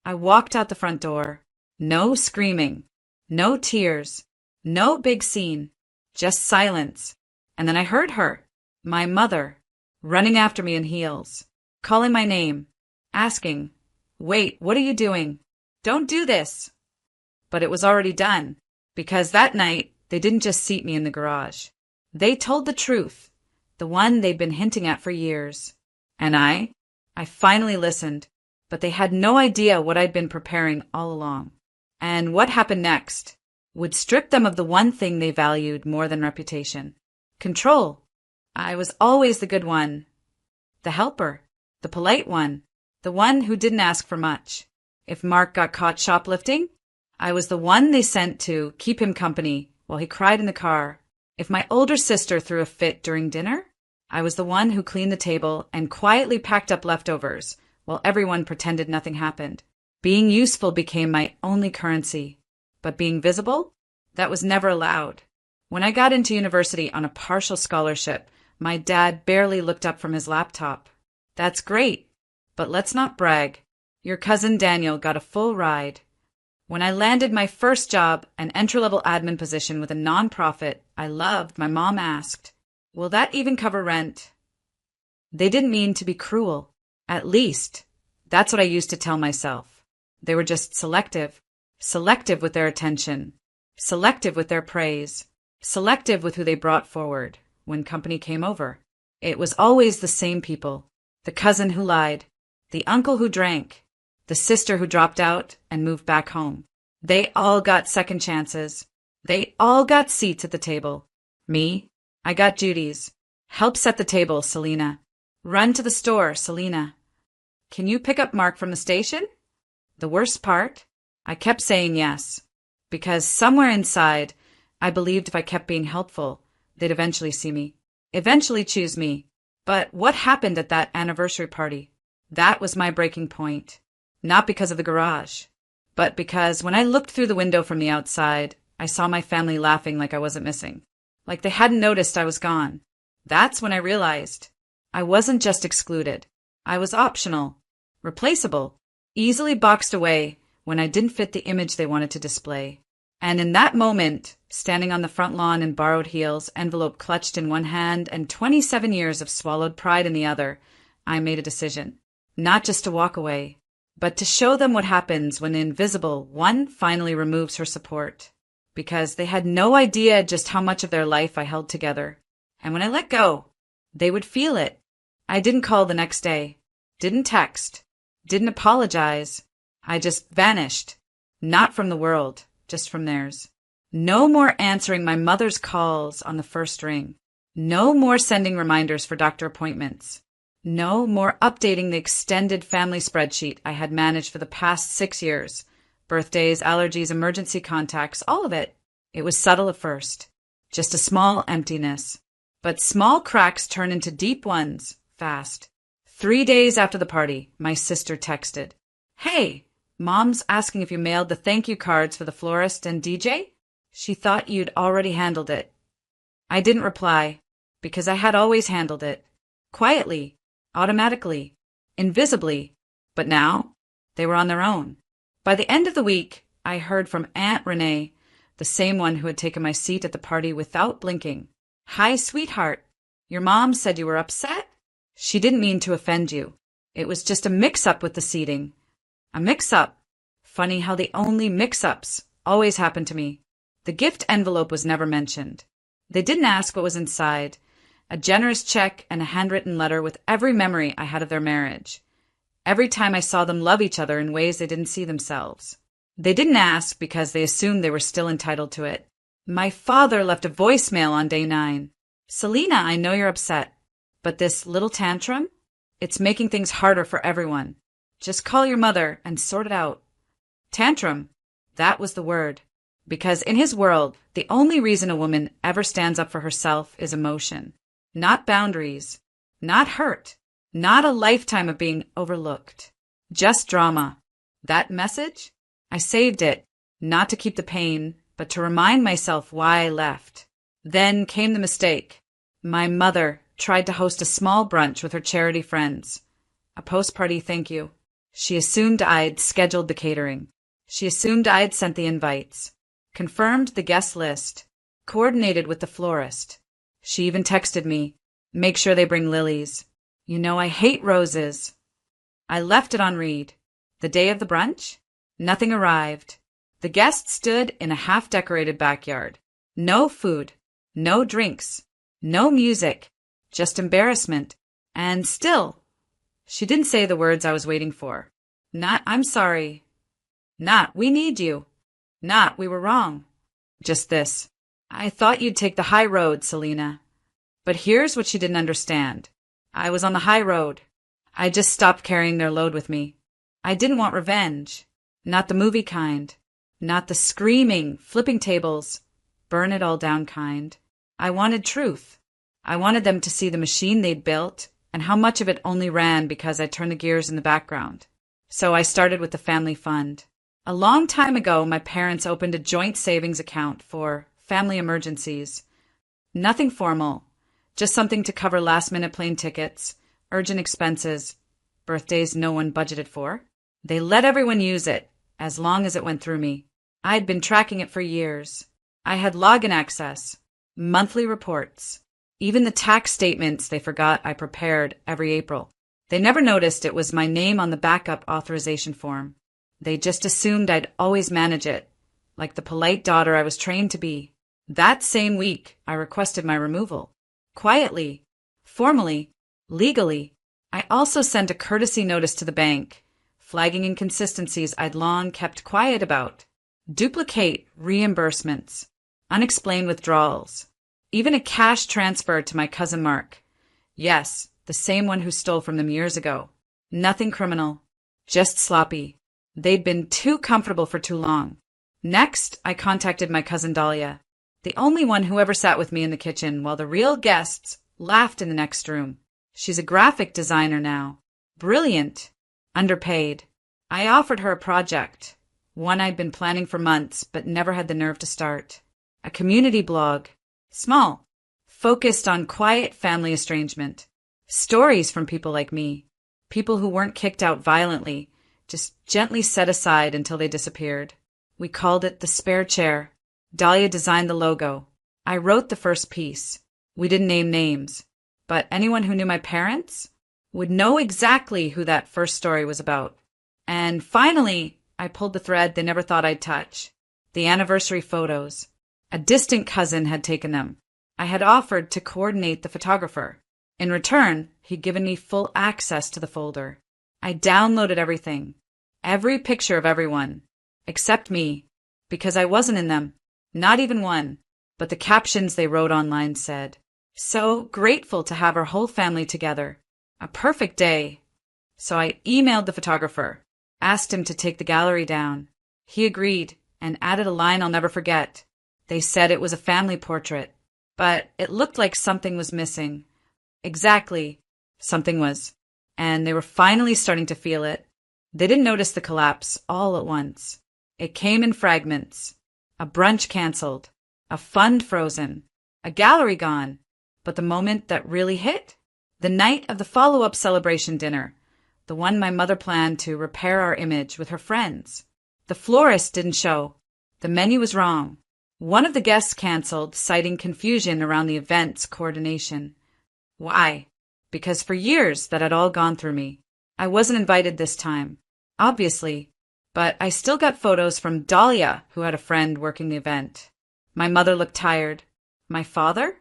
I walked out the front door. No screaming, no tears, no big scene, just silence. And then I heard her, my mother, running after me in heels, calling my name, asking, "Wait, what are you doing? Don't do this." But it was already done, because that night they didn't just seat me in the garage. They told the truth, the one they'd been hinting at for years. And I finally listened, but they had no idea what I'd been preparing all along. And what happened next would strip them of the one thing they valued more than reputation. Control. I was always the good one, the helper, the polite one, the one who didn't ask for much. If Mark got caught shoplifting, I was the one they sent to keep him company while he cried in the car. If my older sister threw a fit during dinner, I was the one who cleaned the table and quietly packed up leftovers while everyone pretended nothing happened. Being useful became my only currency, but being visible, that was never allowed. When I got into university on a partial scholarship, my dad barely looked up from his laptop. "That's great, but let's not brag. Your cousin Daniel got a full ride." When I landed my first job, an entry-level admin position with a nonprofit I loved, my mom asked, "Will that even cover rent?" They didn't mean to be cruel. At least, that's what I used to tell myself. They were just selective with their attention, selective with their praise, selective with who they brought forward when company came over. It was always the same people, the cousin who lied, the uncle who drank, the sister who dropped out and moved back home. They all got second chances. They all got seats at the table. Me, I got duties. Help set the table, Selena. Run to the store, Selena. Can you pick up Mark from the station? The worst part? I kept saying yes, because somewhere inside, I believed if I kept being helpful, they'd eventually see me, eventually choose me. But what happened at that anniversary party? That was my breaking point. Not because of the garage, but because when I looked through the window from the outside, I saw my family laughing like I wasn't missing, like they hadn't noticed I was gone. That's when I realized I wasn't just excluded. I was optional, replaceable, easily boxed away when I didn't fit the image they wanted to display. And in that moment, standing on the front lawn in borrowed heels, envelope clutched in one hand and 27 years of swallowed pride in the other, I made a decision. Not just to walk away, but to show them what happens when the invisible one finally removes her support. Because they had no idea just how much of their life I held together. And when I let go, they would feel it. I didn't call the next day, didn't text, didn't apologize. I just vanished. Not from the world, just from theirs. No more answering my mother's calls on the first ring. No more sending reminders for doctor appointments. No more updating the extended family spreadsheet I had managed for the past 6 years. Birthdays, allergies, emergency contacts, all of it. It was subtle at first. Just a small emptiness. But small cracks turn into deep ones, fast. 3 days after the party, my sister texted, "Hey, Mom's asking if you mailed the thank you cards for the florist and DJ? She thought you'd already handled it." I didn't reply, because I had always handled it. Quietly, automatically, invisibly, But now, they were on their own. By the end of the week, I heard from Aunt Renee, the same one who had taken my seat at the party without blinking. "Hi, sweetheart. Your mom said you were upset? She didn't mean to offend you. It was just a mix-up with the seating." A mix-up? Funny how the only mix-ups always happen to me. The gift envelope was never mentioned. They didn't ask what was inside. A generous check and a handwritten letter with every memory I had of their marriage. Every time I saw them love each other in ways they didn't see themselves. They didn't ask because they assumed they were still entitled to it. My father left a voicemail on day 9. "Selena, I know you're upset, but this little tantrum? It's making things harder for everyone. Just call your mother and sort it out." Tantrum. That was the word. Because in his world, the only reason a woman ever stands up for herself is emotion. Not boundaries. Not hurt. Not a lifetime of being overlooked. Just drama. That message? I saved it, not to keep the pain, but to remind myself why I left. Then came the mistake. My mother tried to host a small brunch with her charity friends. A post-party thank you. She assumed I'd scheduled the catering. She assumed I'd sent the invites. Confirmed the guest list. Coordinated with the florist. She even texted me, "Make sure they bring lilies. You know I hate roses." I left it on read. The day of the brunch? Nothing arrived. The guests stood in a half-decorated backyard. No food. No drinks. No music. Just embarrassment. And still, she didn't say the words I was waiting for. Not, "I'm sorry." Not, "We need you." Not, "We were wrong." Just this, "I thought you'd take the high road, Selena." But here's what she didn't understand. I was on the high road. I just stopped carrying their load with me. I didn't want revenge. Not the movie kind. Not the screaming, flipping tables, burn it all down kind. I wanted truth. I wanted them to see the machine they'd built and how much of it only ran because I turned the gears in the background. So I started with the family fund. A long time ago, my parents opened a joint savings account for family emergencies. Nothing formal, just something to cover last-minute plane tickets, urgent expenses, birthdays no one budgeted for. They let everyone use it, as long as it went through me. I'd been tracking it for years. I had login access, monthly reports, even the tax statements they forgot I prepared every April. They never noticed it was my name on the backup authorization form. They just assumed I'd always manage it, like the polite daughter I was trained to be. That same week, I requested my removal. Quietly, formally, legally. I also sent a courtesy notice to the bank, flagging inconsistencies I'd long kept quiet about. Duplicate reimbursements, unexplained withdrawals, even a cash transfer to my cousin Mark. Yes, the same one who stole from them years ago. Nothing criminal, just sloppy. They'd been too comfortable for too long. Next, I contacted my cousin Dahlia, the only one who ever sat with me in the kitchen while the real guests laughed in the next room. She's a graphic designer now. Brilliant. Underpaid. I offered her a project, one I'd been planning for months but never had the nerve to start. A community blog. Small. Focused on quiet family estrangement. Stories from people like me. People who weren't kicked out violently, just gently set aside until they disappeared. We called it The Spare Chair. Dahlia designed the logo. I wrote the first piece. We didn't name names, but anyone who knew my parents would know exactly who that first story was about. And finally, I pulled the thread they never thought I'd touch. The anniversary photos. A distant cousin had taken them. I had offered to coordinate the photographer. In return, he'd given me full access to the folder. I downloaded everything. Every picture of everyone. Except me. Because I wasn't in them. Not even one. But the captions they wrote online said, "So grateful to have our whole family together. A perfect day." So I emailed the photographer. Asked him to take the gallery down. He agreed and added a line I'll never forget. They said it was a family portrait. But it looked like something was missing. Exactly. Something was. And they were finally starting to feel it. They didn't notice the collapse all at once. It came in fragments. A brunch canceled. A fund frozen. A gallery gone. But the moment that really hit? The night of the follow-up celebration dinner. the one my mother planned to repair our image with her friends. The florist didn't show. The menu was wrong. One of the guests canceled, citing confusion around the event's coordination. Why? Because for years that had all gone through me. I wasn't invited this time, obviously, but I still got photos from Dahlia, who had a friend working the event. My mother looked tired. My father?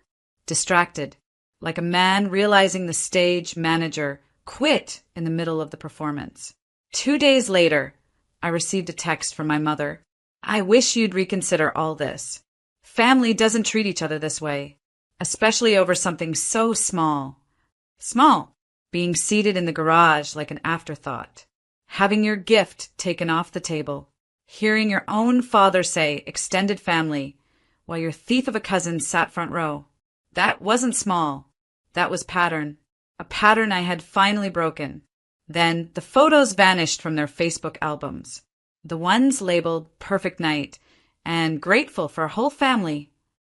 Distracted, like a man realizing the stage manager quit in the middle of the performance. 2 days later, I received a text from my mother. I wish you'd reconsider all this. Family doesn't treat each other this way, especially over something so small. Small, being seated in the garage like an afterthought, having your gift taken off the table, hearing your own father say extended family while your thief of a cousin sat front row. That wasn't small. That was pattern. A pattern I had finally broken. Then the photos vanished from their Facebook albums. The ones labeled Perfect Night and Grateful for a Whole Family.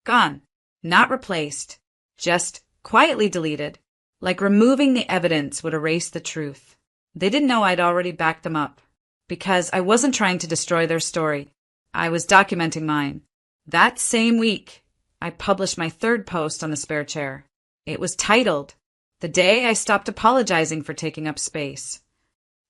Gone. Not replaced. Just quietly deleted. Like removing the evidence would erase the truth. They didn't know I'd already backed them up. Because I wasn't trying to destroy their story. I was documenting mine. That same week, I published my third post on the spare chair. It was titled, "The Day I Stopped Apologizing for Taking Up Space."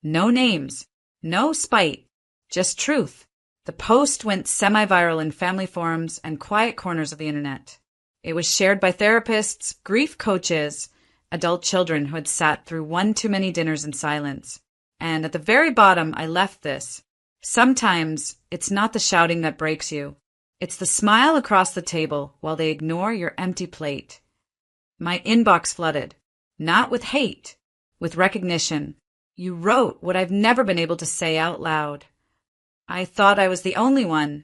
No names, no spite, just truth. The post went semi-viral in family forums and quiet corners of the internet. It was shared by therapists, grief coaches, adult children who had sat through one too many dinners in silence. And at the very bottom, I left this. Sometimes it's not the shouting that breaks you. It's the smile across the table while they ignore your empty plate. My inbox flooded, not with hate, with recognition. You wrote what I've never been able to say out loud. I thought I was the only one.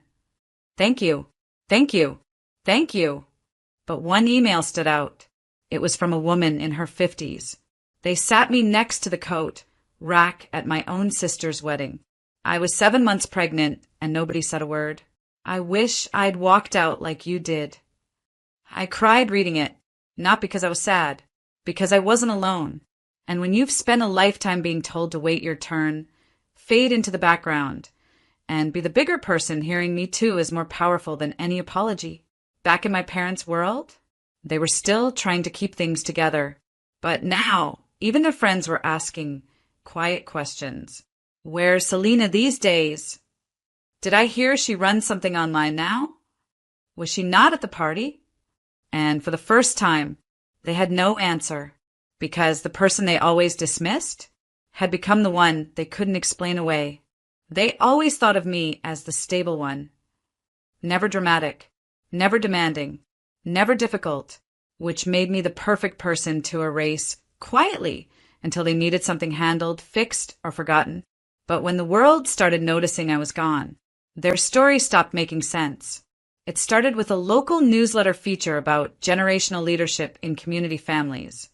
Thank you, thank you, thank you. But one email stood out. It was from a woman in her 50s. They sat me next to the coat rack at my own sister's wedding. I was 7 months pregnant and nobody said a word. I wish I'd walked out like you did. I cried reading it, not because I was sad, because I wasn't alone. And when you've spent a lifetime being told to wait your turn, fade into the background, and be the bigger person, hearing me too is more powerful than any apology. Back in my parents' world, they were still trying to keep things together. But now, even their friends were asking quiet questions. Where's Selena these days? Did I hear she runs something online now? Was she not at the party? And for the first time, they had no answer, because the person they always dismissed had become the one they couldn't explain away. They always thought of me as the stable one. Never dramatic, never demanding, never difficult, which made me the perfect person to erase quietly until they needed something handled, fixed, or forgotten. But when the world started noticing I was gone, their story stopped making sense. It started with a local newsletter feature about generational leadership in community families.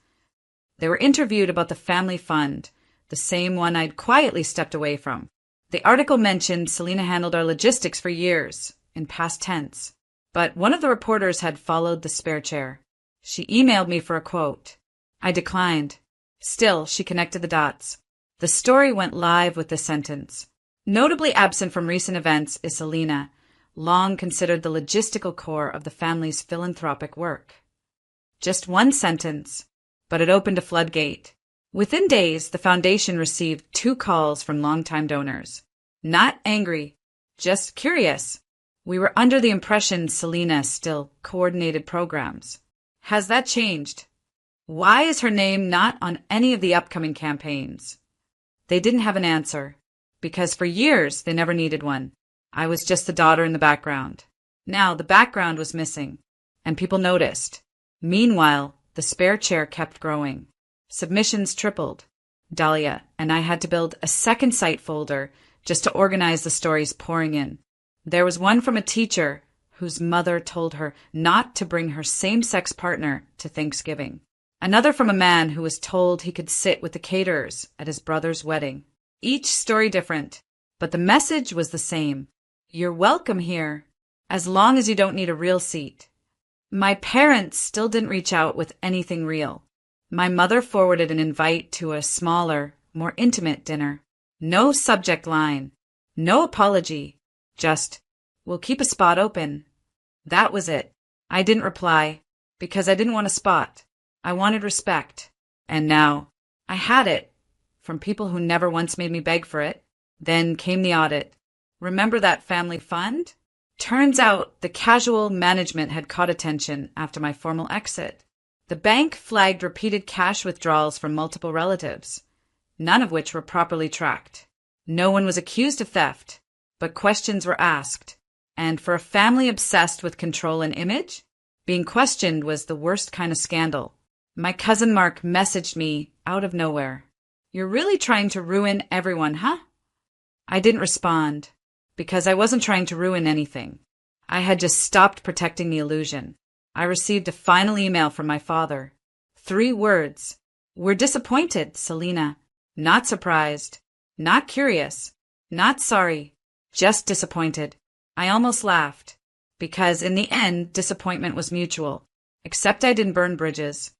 They were interviewed about the family fund, the same one I'd quietly stepped away from. The article mentioned Selena handled our logistics for years, in past tense. But one of the reporters had followed the spare chair. She emailed me for a quote. I declined. Still, she connected the dots. The story went live with this sentence. Notably absent from recent events is Selena, long considered the logistical core of the family's philanthropic work. Just one sentence, but it opened a floodgate. Within days, the foundation received 2 calls from longtime donors. Not angry, just curious. We were under the impression Selena still coordinated programs. Has that changed? Why is her name not on any of the upcoming campaigns? They didn't have an answer, because for years they never needed one. I was just the daughter in the background. Now the background was missing, and people noticed. Meanwhile, the spare chair kept growing. Submissions tripled. Dahlia and I had to build a second site folder just to organize the stories pouring in. There was one from a teacher whose mother told her not to bring her same-sex partner to Thanksgiving. Another from a man who was told he could sit with the caterers at his brother's wedding. Each story different, but the message was the same. You're welcome here, as long as you don't need a real seat. My parents still didn't reach out with anything real. My mother forwarded an invite to a smaller, more intimate dinner. No subject line. No apology. Just, we'll keep a spot open. That was it. I didn't reply, because I didn't want a spot. I wanted respect. And now, I had it. From people who never once made me beg for it. Then came the audit. Remember that family fund? Turns out the casual management had caught attention after my formal exit. The bank flagged repeated cash withdrawals from multiple relatives, none of which were properly tracked. No one was accused of theft, but questions were asked. And for a family obsessed with control and image, being questioned was the worst kind of scandal. My cousin Mark messaged me out of nowhere. "You're really trying to ruin everyone, huh?" I didn't respond, because I wasn't trying to ruin anything. I had just stopped protecting the illusion. I received a final email from my father. 3 words. "We're disappointed, Selena. Not surprised. Not curious. Not sorry. Just disappointed." I almost laughed, because in the end, disappointment was mutual. Except I didn't burn bridges.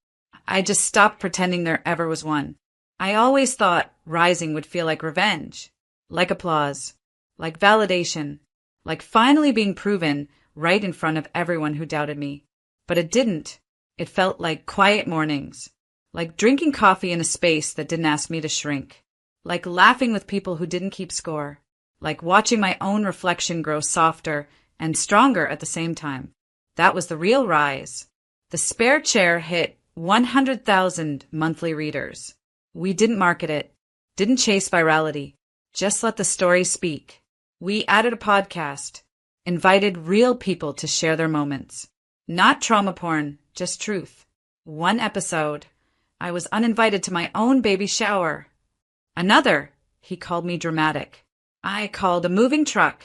I just stopped pretending there ever was one. I always thought rising would feel like revenge, like applause, like validation, like finally being proven right in front of everyone who doubted me. But it didn't. It felt like quiet mornings, like drinking coffee in a space that didn't ask me to shrink, like laughing with people who didn't keep score, like watching my own reflection grow softer and stronger at the same time. That was the real rise. The Spare Chair hit 100,000 monthly readers. We didn't market it, didn't chase virality, just let the story speak. We added a podcast, invited real people to share their moments. Not trauma porn, just truth. 1 episode, I was uninvited to my own baby shower. Another, he called me dramatic. I called a moving truck.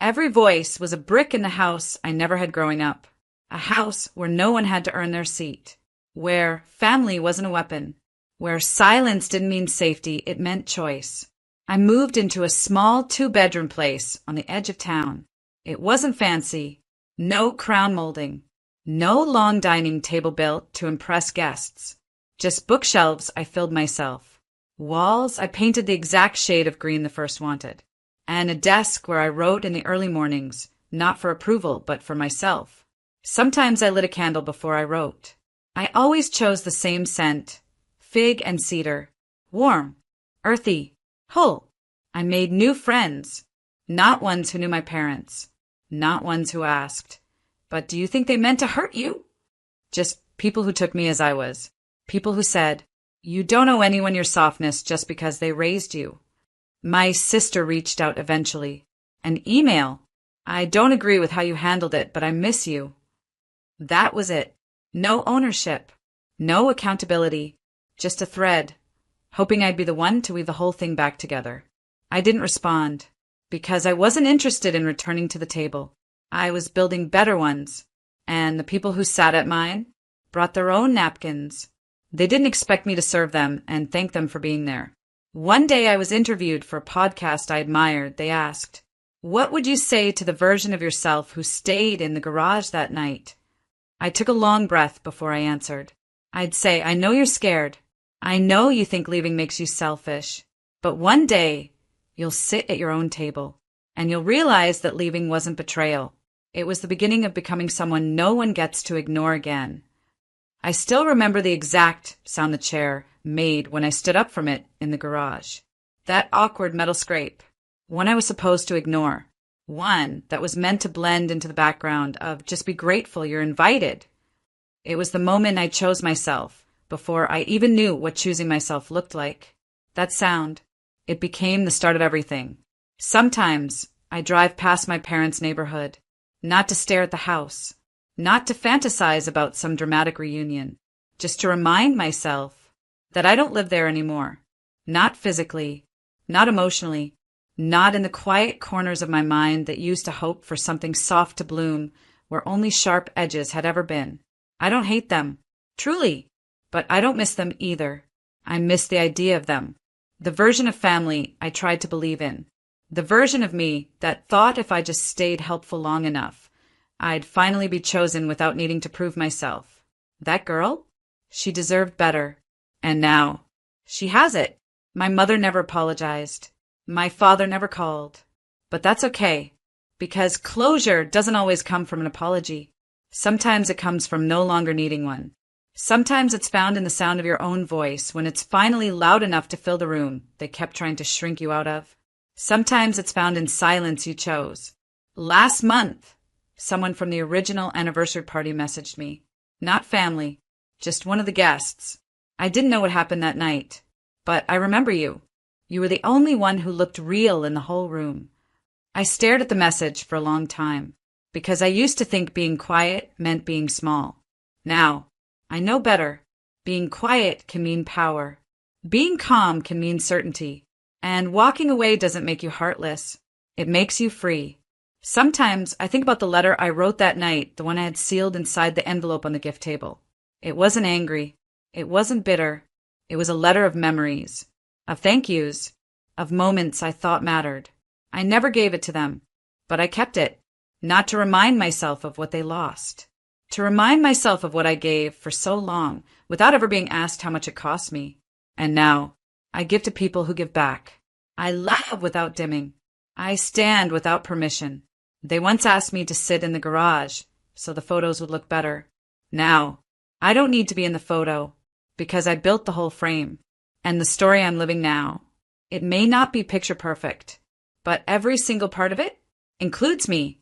Every voice was a brick in the house I never had growing up. A house where no one had to earn their seat. Where family wasn't a weapon. Where silence didn't mean safety, it meant choice. I moved into a small 2-bedroom place on the edge of town. It wasn't fancy. No crown molding. No long dining table built to impress guests. Just bookshelves I filled myself. Walls I painted the exact shade of green the first wanted. And a desk where I wrote in the early mornings, not for approval, but for myself. Sometimes I lit a candle before I wrote. I always chose the same scent, fig and cedar, warm, earthy, whole. I made new friends, not ones who knew my parents, not ones who asked, "But do you think they meant to hurt you?" Just people who took me as I was. People who said, "You don't owe anyone your softness just because they raised you." My sister reached out eventually. An email. "I don't agree with how you handled it, but I miss you." That was it. No ownership. No accountability. Just a thread. Hoping I'd be the one to weave the whole thing back together. I didn't respond. Because I wasn't interested in returning to the table. I was building better ones. And the people who sat at mine brought their own napkins. They didn't expect me to serve them and thank them for being there. One day I was interviewed for a podcast I admired. They asked, "What would you say to the version of yourself who stayed in the garage that night?" I took a long breath before I answered. I'd say, "I know you're scared. I know you think leaving makes you selfish. But one day, you'll sit at your own table, and you'll realize that leaving wasn't betrayal. It was the beginning of becoming someone no one gets to ignore again." I still remember the exact sound the chair made when I stood up from it in the garage. That awkward metal scrape. One I was supposed to ignore. One that was meant to blend into the background of "just be grateful you're invited." It was the moment I chose myself, before I even knew what choosing myself looked like. That sound, it became the start of everything. Sometimes I drive past my parents' neighborhood, not to stare at the house, not to fantasize about some dramatic reunion, just to remind myself that I don't live there anymore. Not physically, not emotionally, not in the quiet corners of my mind that used to hope for something soft to bloom where only sharp edges had ever been. I don't hate them, truly, but I don't miss them either. I miss the idea of them, the version of family I tried to believe in, the version of me that thought if I just stayed helpful long enough, I'd finally be chosen without needing to prove myself. That girl? She deserved better. And now, she has it. My mother never apologized. My father never called. But that's okay, because closure doesn't always come from an apology. Sometimes it comes from no longer needing one. Sometimes it's found in the sound of your own voice when it's finally loud enough to fill the room they kept trying to shrink you out of. Sometimes it's found in silence you chose. Last month, someone from the original anniversary party messaged me. Not family, just one of the guests. I didn't know what happened that night, but I remember you. You were the only one who looked real in the whole room. I stared at the message for a long time, because I used to think being quiet meant being small. Now, I know better. Being quiet can mean power. Being calm can mean certainty. And walking away doesn't make you heartless. It makes you free. Sometimes I think about the letter I wrote that night, the one I had sealed inside the envelope on the gift table. It wasn't angry. It wasn't bitter. It was a letter of memories, of thank yous, of moments I thought mattered. I never gave it to them, but I kept it, not to remind myself of what they lost, to remind myself of what I gave for so long without ever being asked how much it cost me. And now I give to people who give back. I love without dimming. I stand without permission. They once asked me to sit in the garage so the photos would look better. Now, I don't need to be in the photo because I built the whole frame and the story I'm living now. It may not be picture perfect, but every single part of it includes me